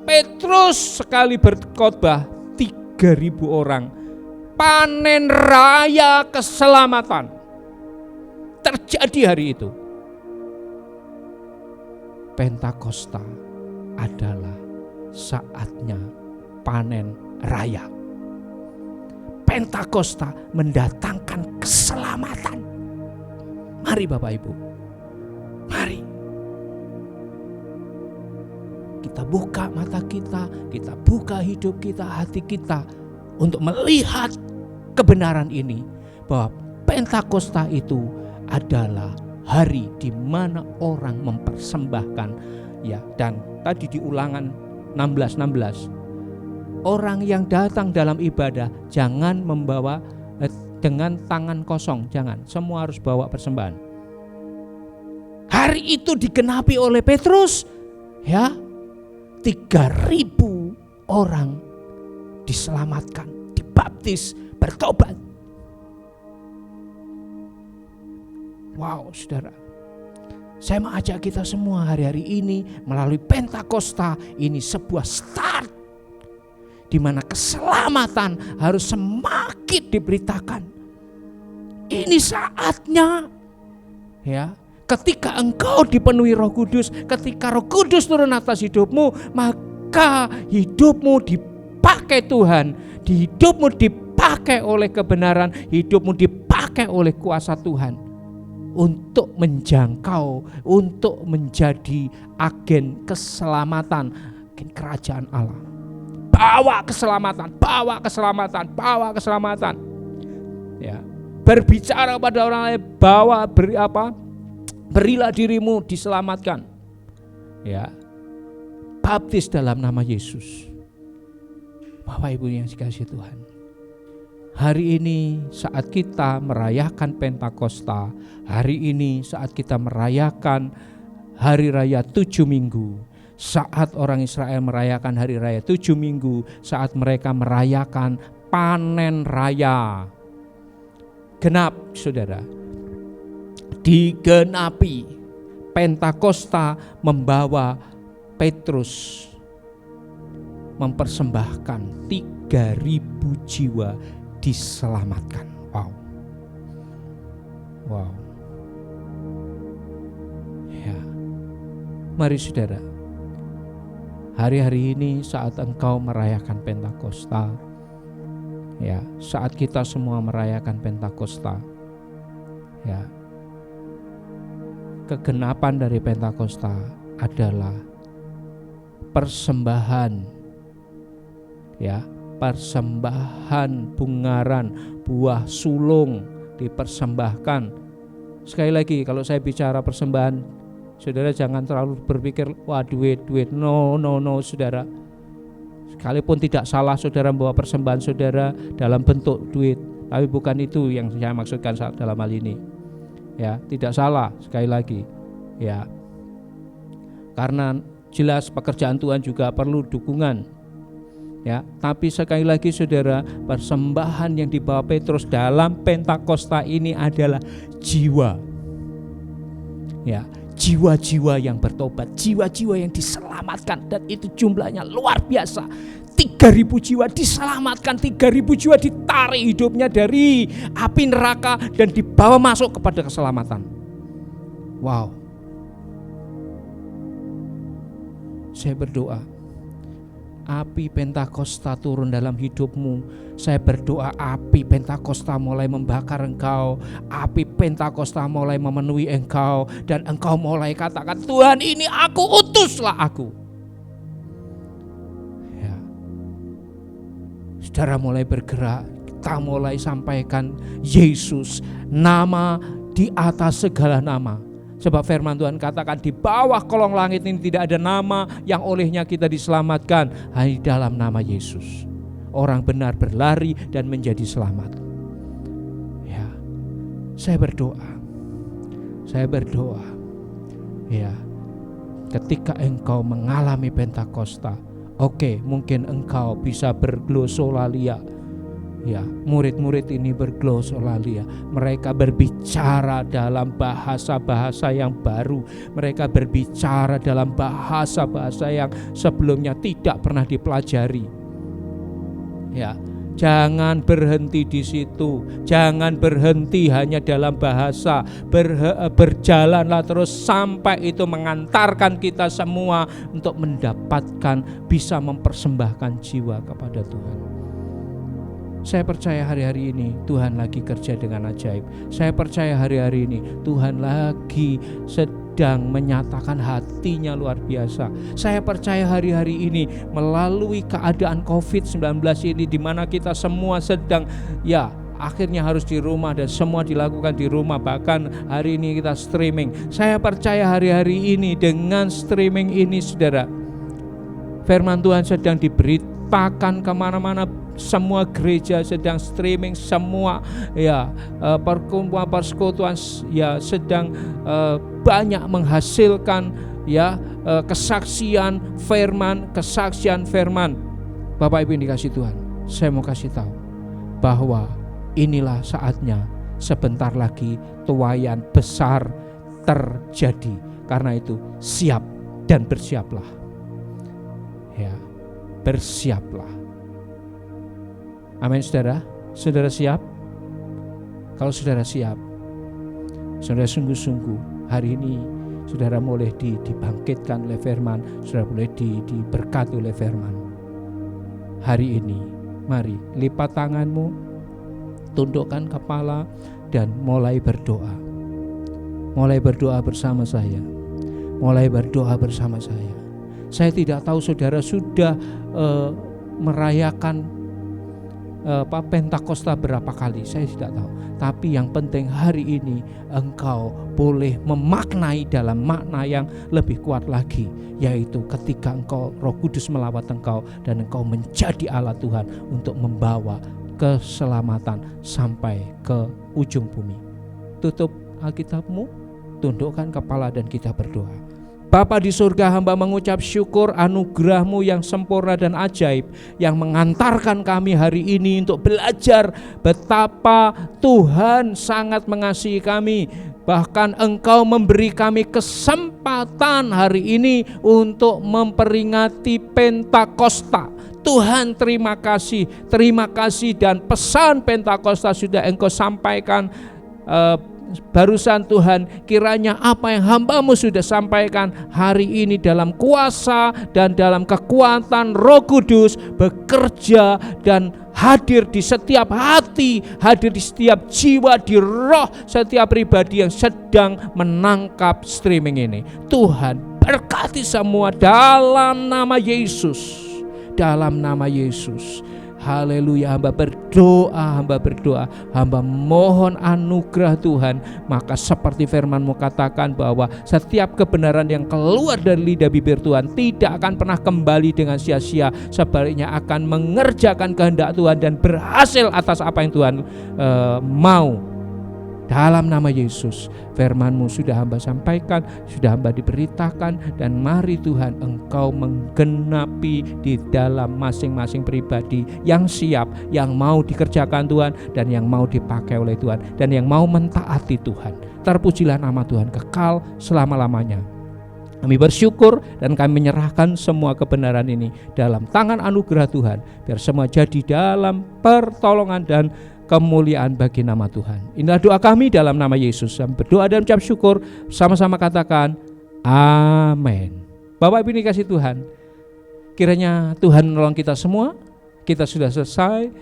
Petrus sekali berkhotbah 3.000 orang. Panen raya keselamatan terjadi hari itu. Pentakosta adalah saatnya panen raya. Pentakosta mendatangkan keselamatan. Mari Bapak Ibu, mari kita buka mata kita buka hidup kita, hati kita untuk melihat kebenaran ini, bahwa Pentakosta itu adalah hari di mana orang mempersembahkan, ya. Dan tadi di Ulangan 16:16, orang yang datang dalam ibadah jangan membawa dengan tangan kosong, jangan, semua harus bawa persembahan. Hari itu digenapi oleh Petrus, ya, 3.000 orang diselamatkan, dibaptis, bertobat. Wow, saudara, saya mengajak kita semua hari-hari ini melalui Pentakosta ini sebuah start di mana keselamatan harus semakin diberitakan. Ini saatnya, ya. Ketika engkau dipenuhi Roh Kudus, ketika Roh Kudus turun atas hidupmu, maka hidupmu dipakai Tuhan, hidupmu dipakai oleh kebenaran, hidupmu dipakai oleh kuasa Tuhan untuk menjangkau, untuk menjadi agen keselamatan, agen kerajaan Allah. Bawa keselamatan, bawa keselamatan, bawa keselamatan. Ya, berbicara pada orang lain, berilah dirimu diselamatkan. Ya, baptis dalam nama Yesus. Bapak Ibu yang dikasihi Tuhan, hari ini saat kita merayakan Pentakosta, hari ini saat kita merayakan hari raya 7 minggu, saat orang Israel merayakan hari raya 7 minggu, saat mereka merayakan panen raya. Genap, saudara. Digenapi. Pentakosta membawa Petrus mempersembahkan 3.000 jiwa diselamatkan. Wow. Wow. Ya. Mari saudara, hari-hari ini saat engkau merayakan Pentakosta, ya, saat kita semua merayakan Pentakosta, ya, kegenapan dari Pentakosta adalah persembahan, ya, persembahan bungaran, buah sulung dipersembahkan. Sekali lagi, kalau saya bicara persembahan, saudara jangan terlalu berpikir wah duit. No, saudara. Sekalipun tidak salah saudara membawa persembahan saudara dalam bentuk duit, tapi bukan itu yang saya maksudkan dalam hal ini. Ya, tidak salah sekali lagi. Ya. Karena jelas pekerjaan Tuhan juga perlu dukungan. Ya, tapi sekali lagi saudara, persembahan yang dibawa Petrus dalam Pentakosta ini adalah jiwa. Ya, jiwa-jiwa yang bertobat, jiwa-jiwa yang diselamatkan, dan itu jumlahnya luar biasa. 3.000 jiwa diselamatkan, 3.000 jiwa ditarik hidupnya dari api neraka dan dibawa masuk kepada keselamatan. Wow. Saya berdoa api Pentakosta turun dalam hidupmu. Saya berdoa api Pentakosta mulai membakar engkau, api Pentakosta mulai memenuhi engkau, dan engkau mulai katakan, Tuhan, ini aku, utuslah aku. Ya. Saudara mulai bergerak, kita mulai sampaikan Yesus, nama di atas segala nama. Sebab firman Tuhan katakan di bawah kolong langit ini tidak ada nama yang olehnya kita diselamatkan, hanya dalam nama Yesus. Orang benar berlari dan menjadi selamat. Ya, saya berdoa. Ya, ketika engkau mengalami Pentakosta, oke, mungkin engkau bisa berglosolalia. Ya, murid-murid ini berglosolalia. Mereka berbicara dalam bahasa-bahasa yang baru. Mereka berbicara dalam bahasa-bahasa yang sebelumnya tidak pernah dipelajari. Ya, jangan berhenti di situ. Jangan berhenti hanya dalam bahasa. Berjalanlah terus sampai itu mengantarkan kita semua untuk mendapatkan, bisa mempersembahkan jiwa kepada Tuhan. Saya percaya hari-hari ini Tuhan lagi kerja dengan ajaib. Saya percaya hari-hari ini Tuhan lagi sedang menyatakan hatinya luar biasa. Saya percaya hari-hari ini melalui keadaan COVID-19 ini, di mana kita semua sedang akhirnya harus di rumah dan semua dilakukan di rumah. Bahkan hari ini kita streaming. Saya percaya hari-hari ini dengan streaming ini saudara, firman Tuhan sedang diberitakan kemana-mana. Semua gereja sedang streaming, semua perkumpulan persekutuan sedang banyak menghasilkan kesaksian firman. Bapak Ibu yang dikasih Tuhan, saya mau kasih tahu bahwa inilah saatnya, sebentar lagi tuaian besar terjadi. Karena itu siap dan bersiaplah. Ya, bersiaplah. Amin saudara. Saudara siap? Kalau saudara siap, saudara sungguh-sungguh hari ini saudara boleh dibangkitkan oleh firman, saudara boleh diberkati oleh firman. Hari ini mari lipat tanganmu, tundukkan kepala dan mulai berdoa. Mulai berdoa bersama saya. Mulai berdoa bersama saya. Saya tidak tahu saudara sudah merayakan Pentakosta berapa kali, saya tidak tahu. Tapi yang penting hari ini engkau boleh memaknai dalam makna yang lebih kuat lagi, yaitu ketika engkau Roh Kudus melawat engkau dan engkau menjadi alat Tuhan untuk membawa keselamatan sampai ke ujung bumi. Tutup Alkitabmu, tundukkan kepala dan kita berdoa. Bapa di surga, hamba mengucap syukur anugerah-Mu yang sempurna dan ajaib yang mengantarkan kami hari ini untuk belajar betapa Tuhan sangat mengasihi kami. Bahkan Engkau memberi kami kesempatan hari ini untuk memperingati Pentakosta. Tuhan terima kasih dan pesan Pentakosta sudah Engkau sampaikan barusan Tuhan, kiranya apa yang hamba-Mu sudah sampaikan hari ini dalam kuasa dan dalam kekuatan Roh Kudus bekerja dan hadir di setiap hati, hadir di setiap jiwa, di roh setiap pribadi yang sedang menangkap streaming ini. Tuhan berkati semua dalam nama Yesus. Dalam nama Yesus. Haleluya, hamba berdoa, hamba mohon anugerah Tuhan. Maka seperti firman-Mu katakan bahwa setiap kebenaran yang keluar dari lidah bibir Tuhan tidak akan pernah kembali dengan sia-sia, sebaliknya akan mengerjakan kehendak Tuhan dan berhasil atas apa yang Tuhan mau. Dalam nama Yesus, firman-Mu sudah hamba sampaikan, sudah hamba diberitakan, dan mari Tuhan Engkau menggenapi di dalam masing-masing pribadi yang siap, yang mau dikerjakan Tuhan, dan yang mau dipakai oleh Tuhan, dan yang mau mentaati Tuhan. Terpujilah nama Tuhan kekal selama-lamanya. Kami bersyukur dan kami menyerahkan semua kebenaran ini dalam tangan anugerah Tuhan, biar semua jadi dalam pertolongan dan kemuliaan bagi nama Tuhan. Inilah doa kami dalam nama Yesus. Kami berdoa dan ucap syukur, sama-sama katakan amin. Bapak Ibu dikasih Tuhan, kiranya Tuhan menolong kita semua. Kita sudah selesai,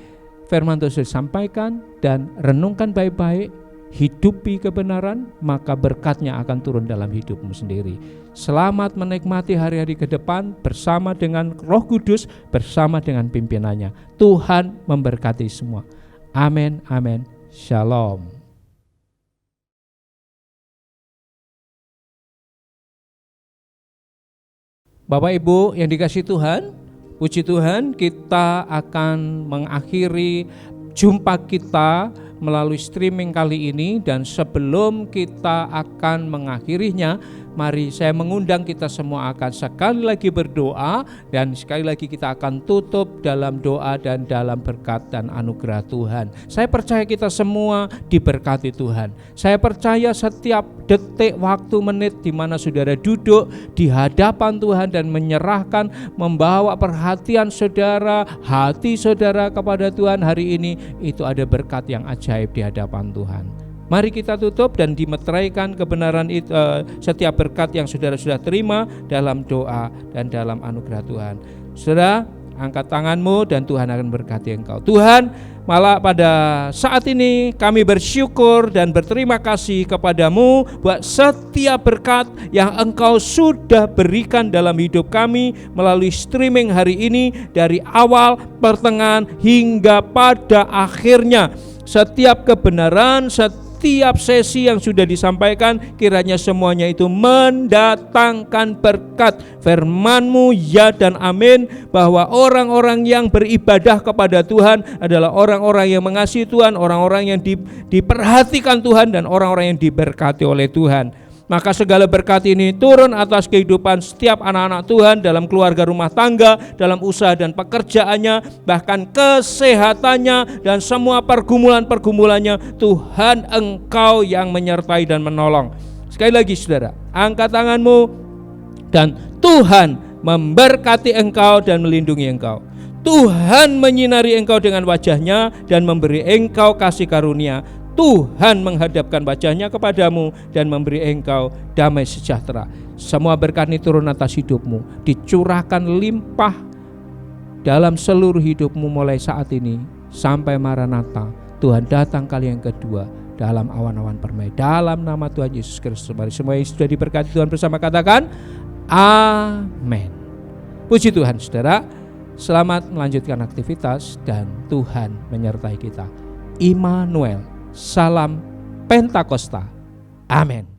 firman Tuhan sudah disampaikan, dan renungkan baik-baik, hidupi kebenaran, maka berkatnya akan turun dalam hidupmu sendiri. Selamat menikmati hari-hari ke depan bersama dengan Roh Kudus, bersama dengan pimpinannya. Tuhan memberkati semua. Amin, amin, shalom. Bapak Ibu yang dikasihi Tuhan, puji Tuhan, kita akan mengakhiri jumpa kita melalui streaming kali ini. Dan sebelum kita akan mengakhirinya, mari saya mengundang kita semua akan sekali lagi berdoa, dan sekali lagi kita akan tutup dalam doa dan dalam berkat dan anugerah Tuhan. Saya percaya kita semua diberkati Tuhan. Saya percaya setiap detik, waktu, menit di mana saudara duduk di hadapan Tuhan dan menyerahkan, membawa perhatian saudara, hati saudara kepada Tuhan hari ini, itu ada berkat yang ajaib di hadapan Tuhan. Mari kita tutup dan dimeteraikan kebenaran itu, setiap berkat yang saudara sudah terima dalam doa dan dalam anugerah Tuhan. Saudara, angkat tanganmu dan Tuhan akan berkati engkau. Tuhan, malah pada saat ini kami bersyukur dan berterima kasih kepadamu buat setiap berkat yang engkau sudah berikan dalam hidup kami melalui streaming hari ini, dari awal, pertengahan, hingga pada akhirnya. Setiap kebenaran, setiap sesi yang sudah disampaikan, kiranya semuanya itu mendatangkan berkat. Firman-Mu ya dan amin, bahwa orang-orang yang beribadah kepada Tuhan adalah orang-orang yang mengasihi Tuhan, orang-orang yang diperhatikan Tuhan, dan orang-orang yang diberkati oleh Tuhan. Maka segala berkat ini turun atas kehidupan setiap anak-anak Tuhan dalam keluarga rumah tangga, dalam usaha dan pekerjaannya, bahkan kesehatannya dan semua pergumulan-pergumulannya. Tuhan Engkau yang menyertai dan menolong. Sekali lagi saudara, angkat tanganmu dan Tuhan memberkati engkau dan melindungi engkau. Tuhan menyinari engkau dengan wajah-Nya dan memberi engkau kasih karunia. Tuhan menghadapkan wajah-Nya kepadamu dan memberi engkau damai sejahtera. Semua berkat ini turun atas hidupmu, dicurahkan limpah dalam seluruh hidupmu mulai saat ini sampai Maranatha. Tuhan datang kali yang kedua dalam awan-awan permai. Dalam nama Tuhan Yesus Kristus, mari semua yang sudah diberkati Tuhan bersama katakan amin. Puji Tuhan saudara, selamat melanjutkan aktivitas dan Tuhan menyertai kita. Immanuel, salam Pentakosta. Amin.